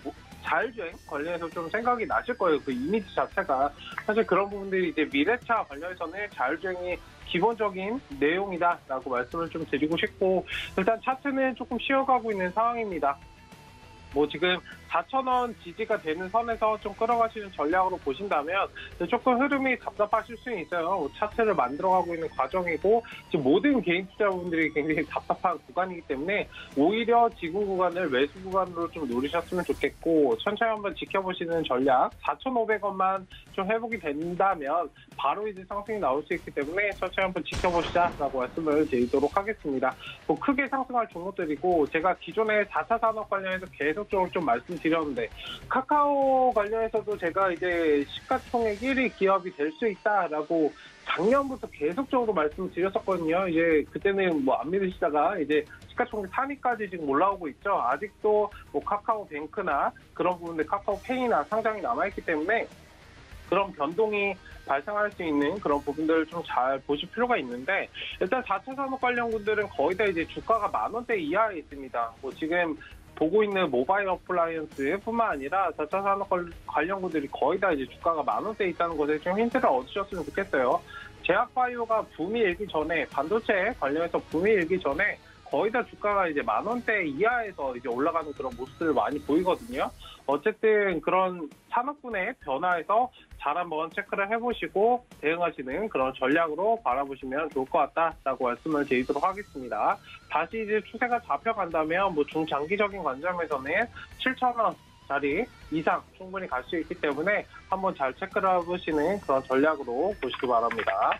자율주행 관련해서 좀 생각이 나실 거예요. 그 이미지 자체가. 사실 그런 부분들이 이제 미래차 관련해서는 자율주행이 기본적인 내용이다라고 말씀을 좀 드리고 싶고 일단 차트는 조금 쉬어가고 있는 상황입니다. 뭐 지금 4,000원 지지가 되는 선에서 좀 끌어가시는 전략으로 보신다면 조금 흐름이 답답하실 수는 있어요. 차트를 만들어가고 있는 과정이고 지금 모든 개인 투자분들이 굉장히 답답한 구간이기 때문에 오히려 지금 구간을 매수 구간으로 좀 노리셨으면 좋겠고 천천히 한번 지켜보시는 전략 4,500원만 좀 회복이 된다면 바로 이제 상승이 나올 수 있기 때문에 천천히 한번 지켜보시자라고 말씀을 드리도록 하겠습니다. 뭐 크게 상승할 종목들이고 제가 기존에 4차 산업 관련해서 계속적으로 좀 말씀드렸는데 카카오 관련해서도 제가 이제 시가총액 1위 기업이 될 수 있다라고 작년부터 계속적으로 말씀드렸었거든요. 이제 그때는 뭐 안 믿으시다가 이제 시가총액 3위까지 지금 올라오고 있죠. 아직도 뭐 카카오뱅크나 그런 부분들 카카오페이나 상장이 남아있기 때문에 그런 변동이 발생할 수 있는 그런 부분들을 좀 잘 보실 필요가 있는데 일단 4차 산업 관련군들은 거의 다 이제 주가가 10,000원대 이하에 있습니다. 뭐 지금 보고 있는 모바일 어플라이언스뿐만 아니라 4차 산업 관련군들이 거의 다 이제 주가가 10,000원대에 있다는 것에 좀 힌트를 얻으셨으면 좋겠어요. 제약바이오가 붐이 일기 전에 반도체 관련해서 붐이 일기 전에 거의 다 주가가 이제 10,000원대 이하에서 이제 올라가는 그런 모습들을 많이 보이거든요. 어쨌든 그런 산업군의 변화에서 잘 한번 체크를 해보시고 대응하시는 그런 전략으로 바라보시면 좋을 것 같다라고 말씀을 드리도록 하겠습니다. 다시 이제 추세가 잡혀간다면 뭐 중장기적인 관점에서는 7,000원 자리 이상 충분히 갈 수 있기 때문에 한번 잘 체크를 해보시는 그런 전략으로 보시기 바랍니다.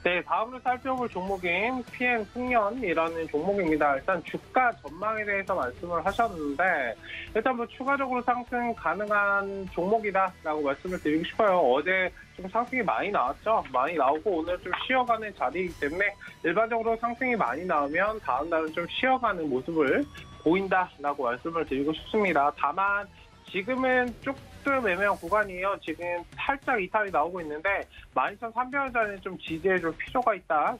네, 다음으로 살펴볼 종목인 PN풍년이라는 종목입니다. 일단 주가 전망에 대해서 말씀을 하셨는데 일단 뭐 추가적으로 상승 가능한 종목이다라고 말씀을 드리고 싶어요. 어제 좀 상승이 많이 나왔죠. 많이 나오고 오늘 좀 쉬어가는 자리이기 때문에 일반적으로 상승이 많이 나오면 다음 날은 좀 쉬어가는 모습을 보인다라고 말씀을 드리고 싶습니다. 다만 지금은 조금 애매한 구간이에요. 지금 살짝 이탈이 나오고 있는데 12,300원 전에 좀 지지해줄 필요가 있다.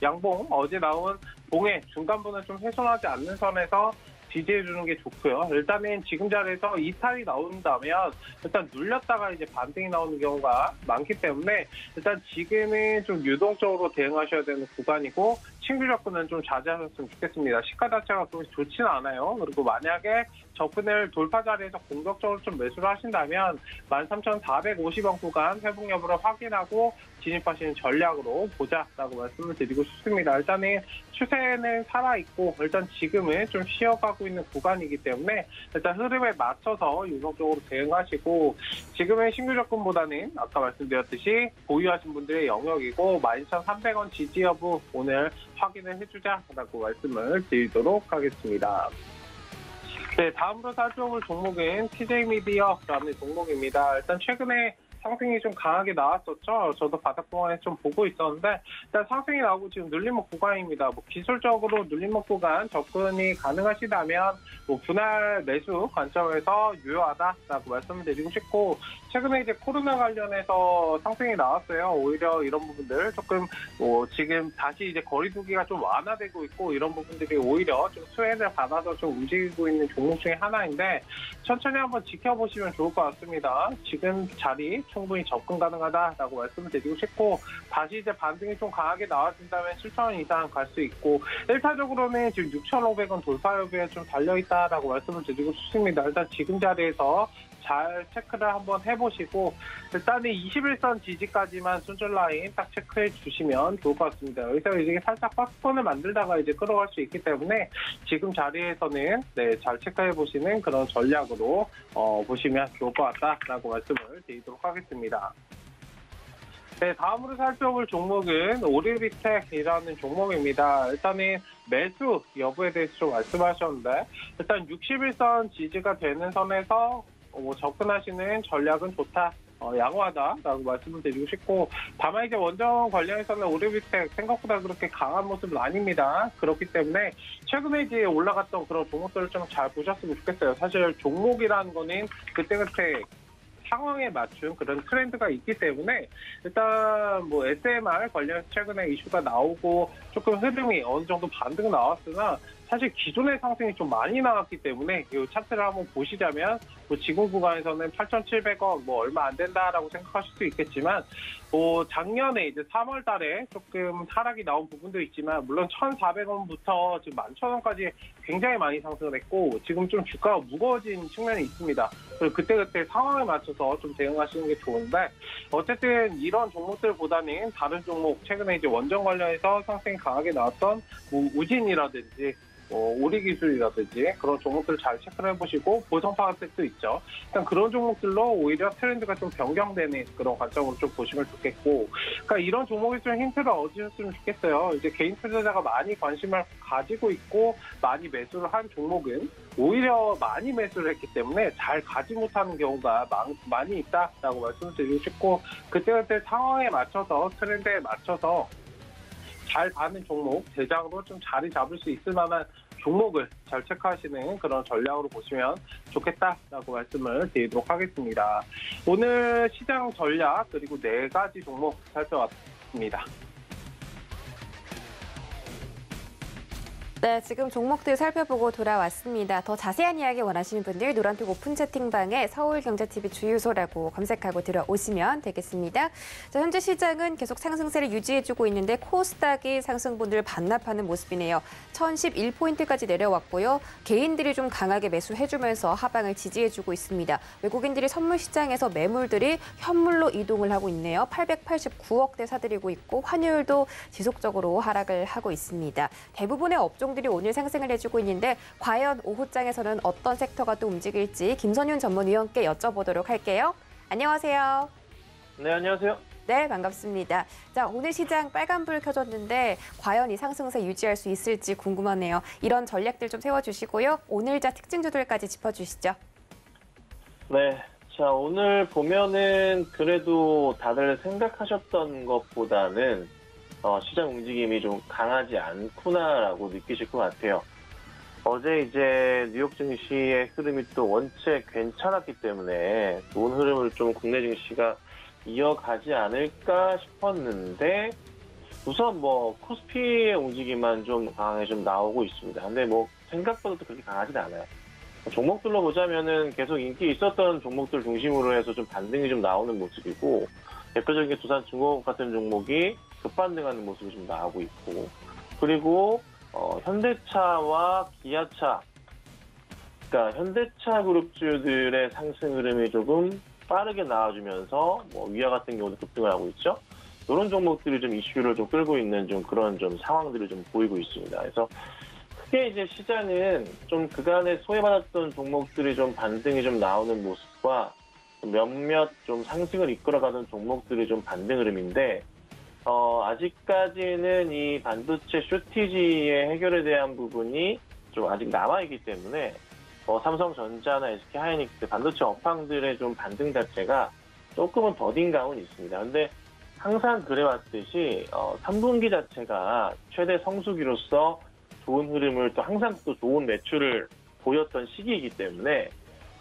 양봉 어제 나온 봉의 중간부는 좀 훼손하지 않는 선에서 지지해주는 게 좋고요. 일단은 지금 자리에서 이탈이 나온다면 일단 눌렸다가 이제 반등이 나오는 경우가 많기 때문에 일단 지금은 좀 유동적으로 대응하셔야 되는 구간이고 신규 접근은 좀 자제하셨으면 좋겠습니다. 시가 자체가 그렇게 좋지는 않아요. 그리고 만약에 접근을 돌파 자리에서 공격적으로 좀 매수를 하신다면 13,450원 구간 회복 여부를 확인하고 진입하시는 전략으로 보자라고 말씀을 드리고 싶습니다. 일단은 추세는 살아있고 일단 지금은 좀 쉬어가고 있는 구간이기 때문에 일단 흐름에 맞춰서 유동적으로 대응하시고 지금의 신규 접근보다는 아까 말씀드렸듯이 보유하신 분들의 영역이고 12,300원 지지 여부 오늘 확인을 해주자라고 말씀을 드리도록 하겠습니다. 네, 다음으로 살펴볼 종목은 TJ미디어라는 종목입니다. 일단 최근에 상승이 좀 강하게 나왔었죠. 저도 바닥공간에 좀 보고 있었는데 일단 상승이 나오고 지금 눌림목 구간입니다. 뭐 기술적으로 눌림목 구간 접근이 가능하시다면 뭐 분할 매수 관점에서 유효하다라고 말씀을 드리고 싶고 최근에 이제 코로나 관련해서 상승이 나왔어요. 오히려 이런 부분들 조금 뭐 지금 다시 이제 거리두기가 좀 완화되고 있고 이런 부분들이 오히려 좀 수혜를 받아서 좀 움직이고 있는 종목 중에 하나인데 천천히 한번 지켜보시면 좋을 것 같습니다. 지금 자리 충분히 접근 가능하다라고 말씀을 드리고 싶고 다시 이제 반등이 좀 강하게 나와준다면 7,000원 이상 갈 수 있고 1차적으로는 지금 6,500원 돌파 여부에 좀 달려있다 않겠다라고 말씀을 드리고 싶습니다. 일단 지금 자리에서 잘 체크를 한번 해보시고 일단은 21선 지지까지만 손절 라인 딱 체크해 주시면 좋을 것 같습니다. 여기서 이제 살짝 박스권을 만들다가 이제 끌어갈 수 있기 때문에 지금 자리에서는 잘 체크해 보시는 그런 전략으로 보시면 좋을 것 같다라고 말씀을 드리도록 하겠습니다. 네, 다음으로 살펴볼 종목은 오리비텍이라는 종목입니다. 일단은 매수 여부에 대해서 좀 말씀하셨는데 일단 61선 지지가 되는 선에서 접근하시는 전략은 좋다. 양호하다라고 말씀을 드리고 싶고 다만 이제 원전 관련해서는 오리비텍 생각보다 그렇게 강한 모습은 아닙니다. 그렇기 때문에 최근에 이제 올라갔던 그런 종목들을 좀 잘 보셨으면 좋겠어요. 사실 종목이라는 거는 그때그때 상황에 맞춘 그런 트렌드가 있기 때문에 일단 뭐 SMR 관련해서 최근에 이슈가 나오고 조금 흐름이 어느 정도 반등 나왔으나 사실 기존의 상승이 좀 많이 나왔기 때문에 이 차트를 한번 보시자면 뭐 지금 구간에서는 8,700원 뭐 얼마 안 된다라고 생각하실 수 있겠지만 뭐 작년에 이제 3월 달에 조금 하락이 나온 부분도 있지만 물론 1,400원부터 지금 11,000원까지 굉장히 많이 상승을 했고 지금 좀 주가가 무거워진 측면이 있습니다. 그리고 그때그때 상황에 맞춰서 좀 대응하시는 게 좋은데 어쨌든 이런 종목들보다는 다른 종목 최근에 이제 원전 관련해서 상승이 강하게 나왔던 뭐 우진이라든지 오리기술이라든지 그런 종목들을 잘 체크를 해보시고 보성파격도 있죠. 일단 그런 종목들로 오히려 트렌드가 좀 변경되는 그런 관점으로 좀 보시면 좋겠고 그러니까 이런 종목에 좀 힌트를 얻으셨으면 좋겠어요. 이제 개인 투자자가 많이 관심을 가지고 있고 많이 매수를 한 종목은 오히려 많이 매수를 했기 때문에 잘 가지 못하는 경우가 많이 있다라고 말씀을 드리고 싶고 그때그때 상황에 맞춰서 트렌드에 맞춰서 잘 가는 종목, 대장으로 좀 자리 잡을 수 있을 만한 종목을 잘 체크하시는 그런 전략으로 보시면 좋겠다라고 말씀을 드리도록 하겠습니다. 오늘 시장 전략 그리고 4가지 종목 살펴봤습니다. 네, 지금 종목들 살펴보고 돌아왔습니다. 더 자세한 이야기 원하시는 분들 노란톡 오픈 채팅방에 서울경제TV 주유소라고 검색하고 들어오시면 되겠습니다. 자, 현재 시장은 계속 상승세를 유지해주고 있는데 코스닥이 상승분들을 반납하는 모습이네요. 1011포인트까지 내려왔고요. 개인들이 좀 강하게 매수해주면서 하방을 지지해주고 있습니다. 외국인들이 선물 시장에서 매물들이 현물로 이동을 하고 있네요. 889억대 사들이고 있고 환율도 지속적으로 하락을 하고 있습니다. 대부분의 업종들이 오늘 상승을 해주고 있는데 과연 오후장에서는 어떤 섹터가 또 움직일지 김선윤 전문위원께 여쭤보도록 할게요. 안녕하세요. 네, 안녕하세요. 네, 반갑습니다. 자, 오늘 시장 빨간불 켜졌는데 과연 이 상승세 유지할 수 있을지 궁금하네요. 이런 전략들 좀 세워주시고요. 오늘자 특징주들까지 짚어주시죠. 네. 자, 오늘 보면은 그래도 다들 생각하셨던 것보다는 시장 움직임이 좀 강하지 않구나라고 느끼실 것 같아요. 어제 이제 뉴욕 증시의 흐름이 또 원체 괜찮았기 때문에 좋은 흐름을 좀 국내 증시가 이어가지 않을까 싶었는데 우선 뭐 코스피의 움직임만 좀 강하게 좀 나오고 있습니다. 근데 뭐 생각보다도 그렇게 강하진 않아요. 종목들로 보자면은 계속 인기 있었던 종목들 중심으로 해서 좀 반등이 좀 나오는 모습이고 대표적인 두산중공업 같은 종목이 급반등하는 모습이 좀 나오고 있고 그리고 현대차와 기아차 그러니까 현대차 그룹주들의 상승 흐름이 조금 빠르게 나와주면서 뭐 위아 같은 경우도 급등을 하고 있죠. 이런 종목들이 좀 이슈를 좀 끌고 있는 좀 그런 좀 상황들을 좀 보이고 있습니다. 그래서 크게 이제 시장은 좀 그간에 소외받았던 종목들이 좀 반등이 좀 나오는 모습과 몇몇 좀 상승을 이끌어가던 종목들이 좀 반등 흐름인데 아직까지는 이 반도체 쇼티지의 해결에 대한 부분이 좀 아직 남아있기 때문에 삼성전자나 SK하이닉스 반도체 업황들의 좀 반등 자체가 조금은 더딘 감은 있습니다. 근데 항상 그래왔듯이 3분기 자체가 최대 성수기로서 좋은 흐름을 또 항상 또 좋은 매출을 보였던 시기이기 때문에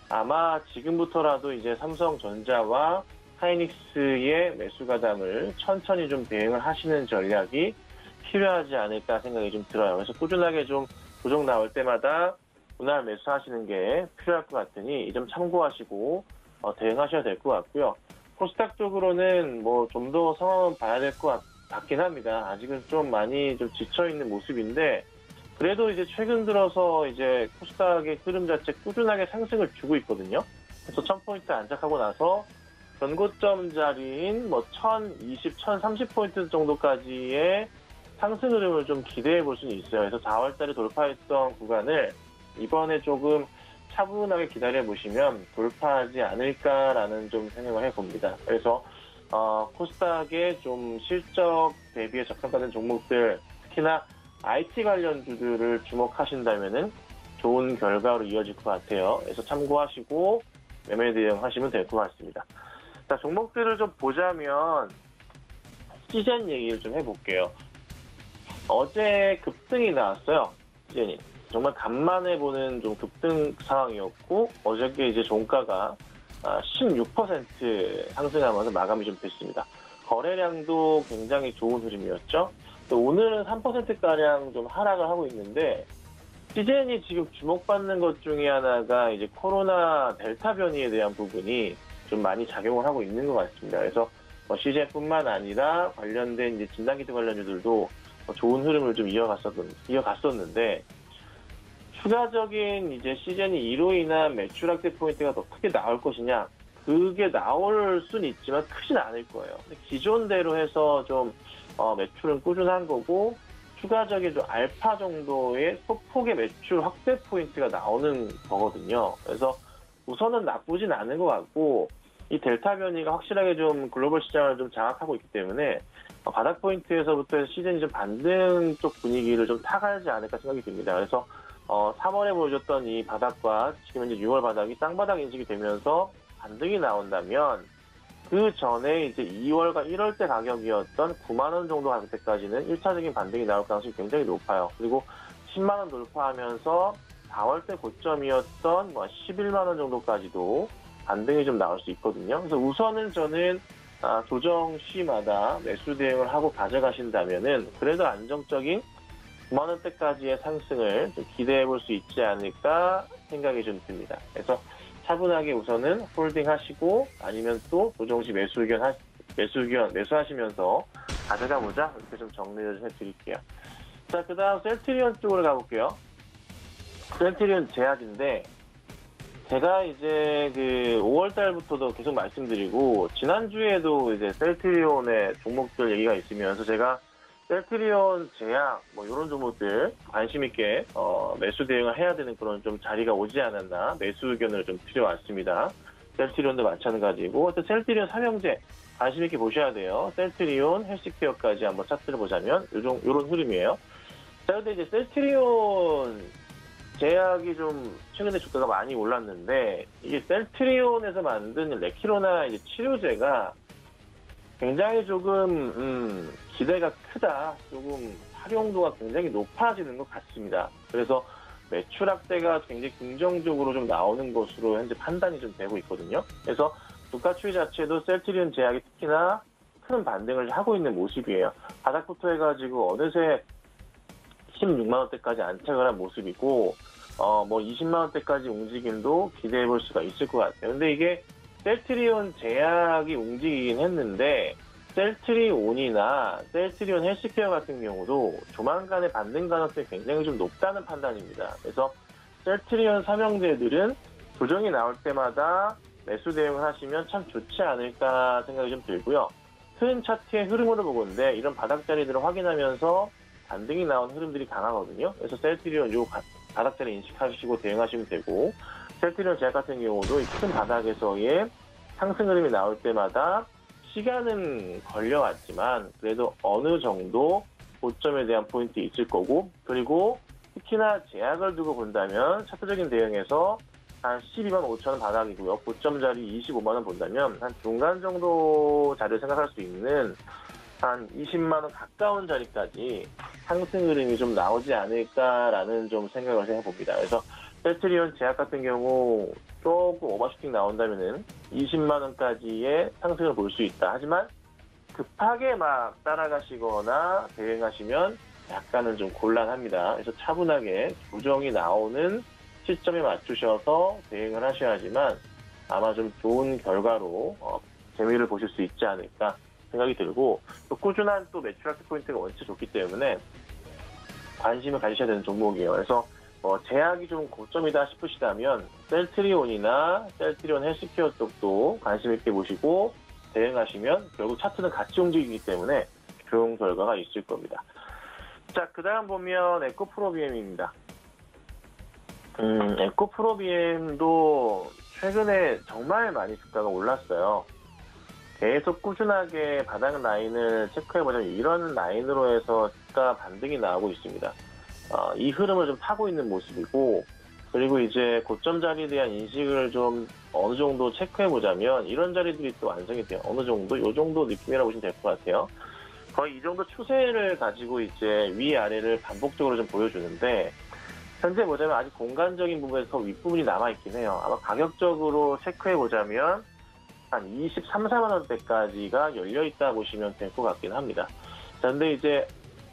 아마 지금부터라도 이제 삼성전자와 하이닉스의 매수 가담을 천천히 좀 대응을 하시는 전략이 필요하지 않을까 생각이 좀 들어요. 그래서 꾸준하게 좀 조정 나올 때마다 분할 매수하시는 게 필요할 것 같으니 이 점 참고하시고 대응하셔야 될 것 같고요. 코스닥 쪽으로는 뭐 좀 더 상황은 봐야 될 것 같긴 합니다. 아직은 좀 많이 좀 지쳐 있는 모습인데 그래도 이제 최근 들어서 이제 코스닥의 흐름 자체 꾸준하게 상승을 주고 있거든요. 그래서 1000포인트 안착하고 나서 전고점 자리인 뭐 1020, 1030포인트 정도까지의 상승 흐름을 좀 기대해 볼 수는 있어요. 그래서 4월 달에 돌파했던 구간을 이번에 조금 차분하게 기다려 보시면 돌파하지 않을까라는 좀 생각을 해봅니다. 그래서 코스닥의 좀 실적 대비에 적합하는 종목들, 특히나 IT 관련주들을 주목하신다면은 좋은 결과로 이어질 것 같아요. 그래서 참고하시고 매매 대응하시면 될 것 같습니다. 자, 종목들을 좀 보자면 시젠 얘기를 좀 해볼게요. 어제 급등이 나왔어요. 시젠이. 정말 간만에 보는 좀 급등 상황이었고, 어저께 이제 종가가 16% 상승하면서 마감이 좀 됐습니다. 거래량도 굉장히 좋은 흐름이었죠. 또 오늘은 3%가량 좀 하락을 하고 있는데, 시젠이 지금 주목받는 것 중에 하나가 이제 코로나 델타 변이에 대한 부분이 좀 많이 작용을 하고 있는 것 같습니다. 그래서 시젠뿐만 아니라 관련된 이제 진단키트 관련주들도 좋은 흐름을 좀 이어갔었는데, 추가적인 이제 시즌이 이로 인한 매출 확대 포인트가 더 크게 나올 것이냐, 그게 나올 수는 있지만 크진 않을 거예요. 기존대로 해서 좀 매출은 꾸준한 거고, 추가적인 좀 알파 정도의 소폭의 매출 확대 포인트가 나오는 거거든요. 그래서 우선은 나쁘진 않은 것 같고, 이 델타 변이가 확실하게 좀 글로벌 시장을 좀 장악하고 있기 때문에 바닥 포인트에서부터 시즌이 좀 반등 쪽 분위기를 좀 타가지 않을까 생각이 듭니다. 그래서 3월에 보여줬던 이 바닥과 지금 현재 6월 바닥이 쌍바닥 인식이 되면서 반등이 나온다면, 그 전에 이제 2월과 1월 때 가격이었던 9만원 정도 가격 때까지는 1차적인 반등이 나올 가능성이 굉장히 높아요. 그리고 10만원 돌파하면서 4월 때 고점이었던 11만원 정도까지도 반등이 좀 나올 수 있거든요. 그래서 우선은 저는 조정 시마다 매수 대응을 하고 가져가신다면은 그래도 안정적인 9만원대까지의 상승을 좀 기대해 볼 수 있지 않을까 생각이 좀 듭니다. 그래서 차분하게 우선은 홀딩 하시고, 아니면 또 조정 시 매수하시면서 가져가 보자, 이렇게 좀 정리를 해드릴게요. 자, 그 다음 셀트리온 쪽으로 가볼게요. 셀트리온 제약인데, 제가 이제 그 5월 달부터도 계속 말씀드리고, 지난주에도 이제 셀트리온의 종목들 얘기가 있으면서 제가 셀트리온 제약 이런 종목들 관심 있게 매수 대응을 해야 되는 그런 좀 자리가 오지 않았나, 매수 의견을 좀 드려왔습니다. 셀트리온도 마찬가지고, 또 셀트리온 삼형제 관심 있게 보셔야 돼요. 셀트리온, 헬스케어까지 한번 차트를 보자면 요런 흐름이에요. 자, 근데 이제 셀트리온 제약이 좀 최근에 주가가 많이 올랐는데, 이게 셀트리온에서 만든 레키로나 이제 치료제가 굉장히 조금 기대가 크다, 조금 활용도가 굉장히 높아지는 것 같습니다. 그래서 매출 확대가 굉장히 긍정적으로 좀 나오는 것으로 현재 판단이 좀 되고 있거든요. 그래서 주가 추이 자체도 셀트리온 제약이 특히나 큰 반등을 하고 있는 모습이에요. 바닥부터 해가지고 어느새 16만원대까지 안착을 한 모습이고, 20만원대까지 움직임도 기대해 볼 수가 있을 것 같아요. 근데 이게 셀트리온 제약이 움직이긴 했는데, 셀트리온이나 셀트리온 헬스케어 같은 경우도 조만간의 반등 가능성이 굉장히 좀 높다는 판단입니다. 그래서 셀트리온 삼형제들은 조정이 나올 때마다 매수 대응을 하시면 참 좋지 않을까 생각이 좀 들고요. 큰 차트의 흐름으로 보건데 이런 바닥 자리들을 확인하면서 반등이 나온 흐름들이 강하거든요. 그래서 셀트리온 요 바닥 자리 인식하시고 대응하시면 되고, 셀트리온 제약 같은 경우도 이 큰 바닥에서의 상승 흐름이 나올 때마다 시간은 걸려왔지만 그래도 어느 정도 고점에 대한 포인트 있을 거고, 그리고 특히나 제약을 두고 본다면 차트적인 대응에서 한 12만 5천원 바닥이고요. 고점 자리 25만원 본다면 한 중간 정도 자리를 생각할 수 있는 한 20만원 가까운 자리까지 상승 흐름이 좀 나오지 않을까라는 좀 생각을 해봅니다. 그래서 셀트리온 제약 같은 경우 조금 오버슈팅 나온다면은 20만원까지의 상승을 볼 수 있다. 하지만 급하게 막 따라가시거나 대응하시면 약간은 좀 곤란합니다. 그래서 차분하게 조정이 나오는 시점에 맞추셔서 대응을 하셔야지만 아마 좀 좋은 결과로 재미를 보실 수 있지 않을까 생각이 들고, 또 꾸준한 또 매출 확대 포인트가 원체 좋기 때문에 관심을 가지셔야 되는 종목이에요. 그래서 제약이 좀 고점이다 싶으시다면 셀트리온이나 셀트리온 헬스케어 쪽도 관심 있게 보시고 대응하시면 결국 차트는 같이 움직이기 때문에 좋은 결과가 있을 겁니다. 자, 그 다음 보면 에코프로비엠입니다. 에코프로비엠도 최근에 정말 많이 주가가 올랐어요. 계속 꾸준하게 바닥 라인을 체크해보자면 이런 라인으로 해서 주가 반등이 나오고 있습니다. 이 흐름을 좀 타고 있는 모습이고, 그리고 이제 고점 자리에 대한 인식을 좀 어느 정도 체크해보자면 이런 자리들이 또 완성이 돼요. 어느 정도? 이 정도 느낌이라고 보시면 될 것 같아요. 거의 이 정도 추세를 가지고 이제 위아래를 반복적으로 좀 보여주는데, 현재 보자면 아직 공간적인 부분에서 윗부분이 남아있긴 해요. 아마 가격적으로 체크해보자면 한 23, 4만 원대까지가 열려있다 보시면 될 것 같긴 합니다. 그런데 이제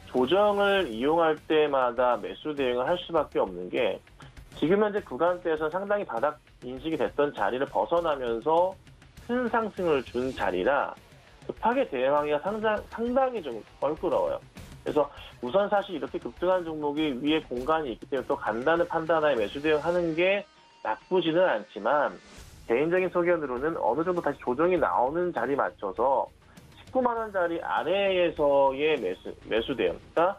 조정을 이용할 때마다 매수 대응을 할 수밖에 없는 게 지금 현재 구간대에서 상당히 바닥 인식이 됐던 자리를 벗어나면서 큰 상승을 준 자리라 급하게 대응하기가 상당히 좀 껄끄러워요. 그래서 우선 사실 이렇게 급등한 종목이 위에 공간이 있기 때문에 또 간단한 판단하에 매수 대응하는 게 나쁘지는 않지만 개인적인 소견으로는 어느 정도 다시 조정이 나오는 자리 맞춰서 19만 원짜리 아래에서의 매수 대응, 그러니까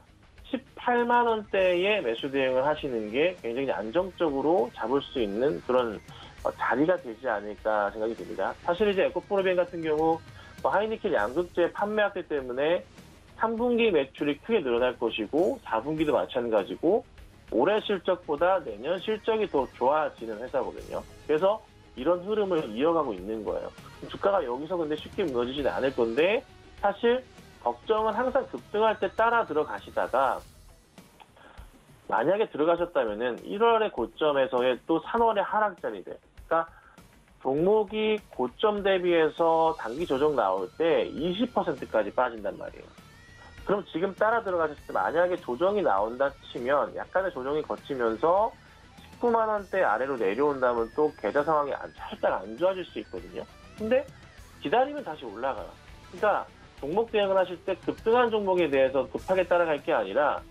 18만 원대의 매수 대응을 하시는 게 굉장히 안정적으로 잡을 수 있는 그런 자리가 되지 않을까 생각이 듭니다. 사실 이제 에코프로비엠 같은 경우 하이니켈 양극재 판매학대 때문에 3분기 매출이 크게 늘어날 것이고 4분기도 마찬가지고 올해 실적보다 내년 실적이 더 좋아지는 회사거든요. 그래서 이런 흐름을 이어가고 있는 거예요. 주가가 여기서 근데 쉽게 무너지지는 않을 건데 사실 걱정은 항상 급등할 때 따라 들어가시다가 만약에 들어가셨다면은 1월의 고점에서의 또 3월의 하락 자리들, 그러니까 종목이 고점 대비해서 단기 조정 나올 때 20%까지 빠진단 말이에요. 그럼 지금 따라 들어가셨을 때 만약에 조정이 나온다 치면 약간의 조정이 거치면서 19만 원대 아래로 내려온다면 또 계좌 상황이 살짝 안 좋아질 수 있거든요. 근데 기다리면 다시 올라가요. 그러니까 종목 대응을 하실 때 급등한 종목에 대해서 급하게 따라갈 게 아니라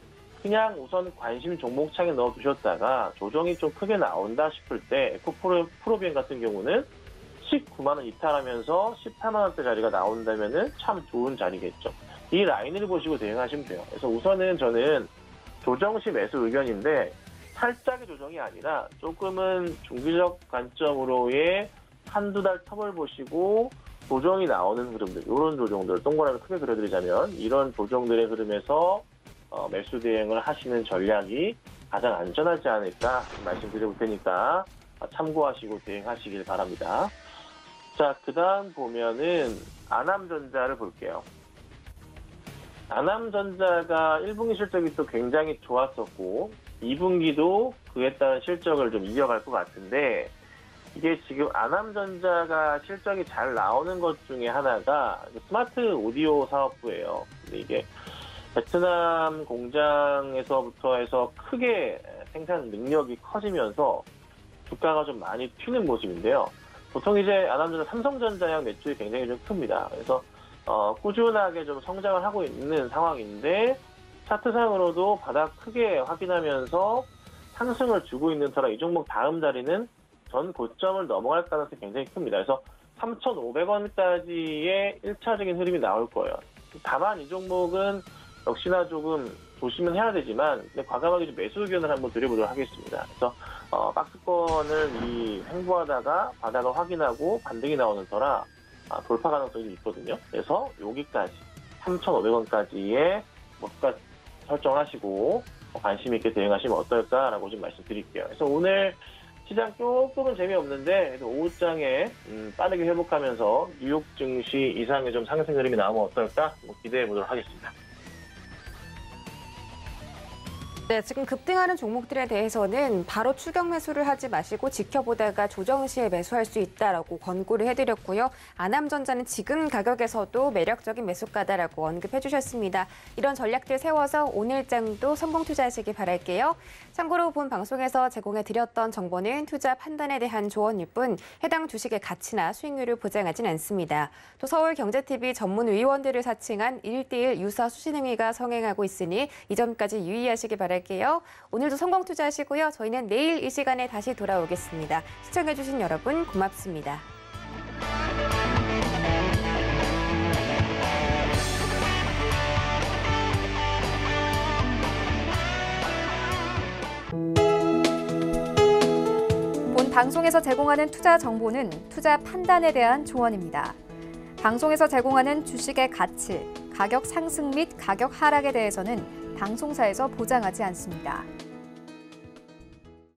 그냥 우선 관심 종목창에 넣어두셨다가 조정이 좀 크게 나온다 싶을 때 에코프로비엠 같은 경우는 19만 원 이탈하면서 18만 원대 자리가 나온다면은 참 좋은 자리겠죠. 이 라인을 보시고 대응하시면 돼요. 그래서 우선은 저는 조정 시 매수 의견인데 살짝의 조정이 아니라 조금은 중기적 관점으로의 한두 달 텀을 보시고 조정이 나오는 흐름들, 이런 조정들 동그라미 크게 그려드리자면 이런 조정들의 흐름에서 매수 대응을 하시는 전략이 가장 안전하지 않을까 말씀드려볼 테니까 참고하시고 대응하시길 바랍니다. 자, 그 다음 보면은 아남전자를 볼게요. 아남전자가 1분기 실적이 또 굉장히 좋았었고 2분기도 그에 따른 실적을 좀 이어갈 것 같은데 이게 지금 아남전자가 실적이 잘 나오는 것 중에 하나가 스마트 오디오 사업부예요. 근데 이게 베트남 공장에서부터 해서 크게 생산 능력이 커지면서 주가가 좀 많이 튀는 모습인데요. 보통 이제 아남전자 삼성전자형 매출이 굉장히 좀 큽니다. 그래서 꾸준하게 좀 성장을 하고 있는 상황인데 차트상으로도 바닥 크게 확인하면서 상승을 주고 있는 터라 이 종목 다음 자리는 전 고점을 넘어갈 가능성이 굉장히 큽니다. 그래서 3,500원까지의 1차적인 흐름이 나올 거예요. 다만 이 종목은 역시나 조금 조심은 해야 되지만 과감하게 좀 매수 의견을 한번 드려보도록 하겠습니다. 그래서 박스권을 횡보하다가 바닥을 확인하고 반등이 나오는 터라 돌파 가능성이 있거든요. 그래서 여기까지 3,500원까지의 목가 설정하시고 관심 있게 대응하시면 어떨까라고 좀 말씀드릴게요. 그래서 오늘 시장 조금은 재미없는데 오후장에 빠르게 회복하면서 뉴욕 증시 이상의 좀 상승 흐름이 나오면 어떨까 기대해 보도록 하겠습니다. 네, 지금 급등하는 종목들에 대해서는 바로 추격 매수를 하지 마시고 지켜보다가 조정 시에 매수할 수 있다라고 권고를 해드렸고요. 아남전자는 지금 가격에서도 매력적인 매수가다라고 언급해 주셨습니다. 이런 전략들 세워서 오늘 장도 성공 투자하시기 바랄게요. 참고로 본 방송에서 제공해드렸던 정보는 투자 판단에 대한 조언일 뿐 해당 주식의 가치나 수익률을 보장하진 않습니다. 또 서울경제TV 전문 위원들을 사칭한 1:1 유사 수신행위가 성행하고 있으니 이 점까지 유의하시기 바랄게요. 오늘도 성공 투자하시고요. 저희는 내일 이 시간에 다시 돌아오겠습니다. 시청해주신 여러분 고맙습니다. 본 방송에서 제공하는 투자 정보는 투자 판단에 대한 조언입니다. 방송에서 제공하는 주식의 가치, 가격 상승 및 가격 하락에 대해서는 방송사에서 보장하지 않습니다.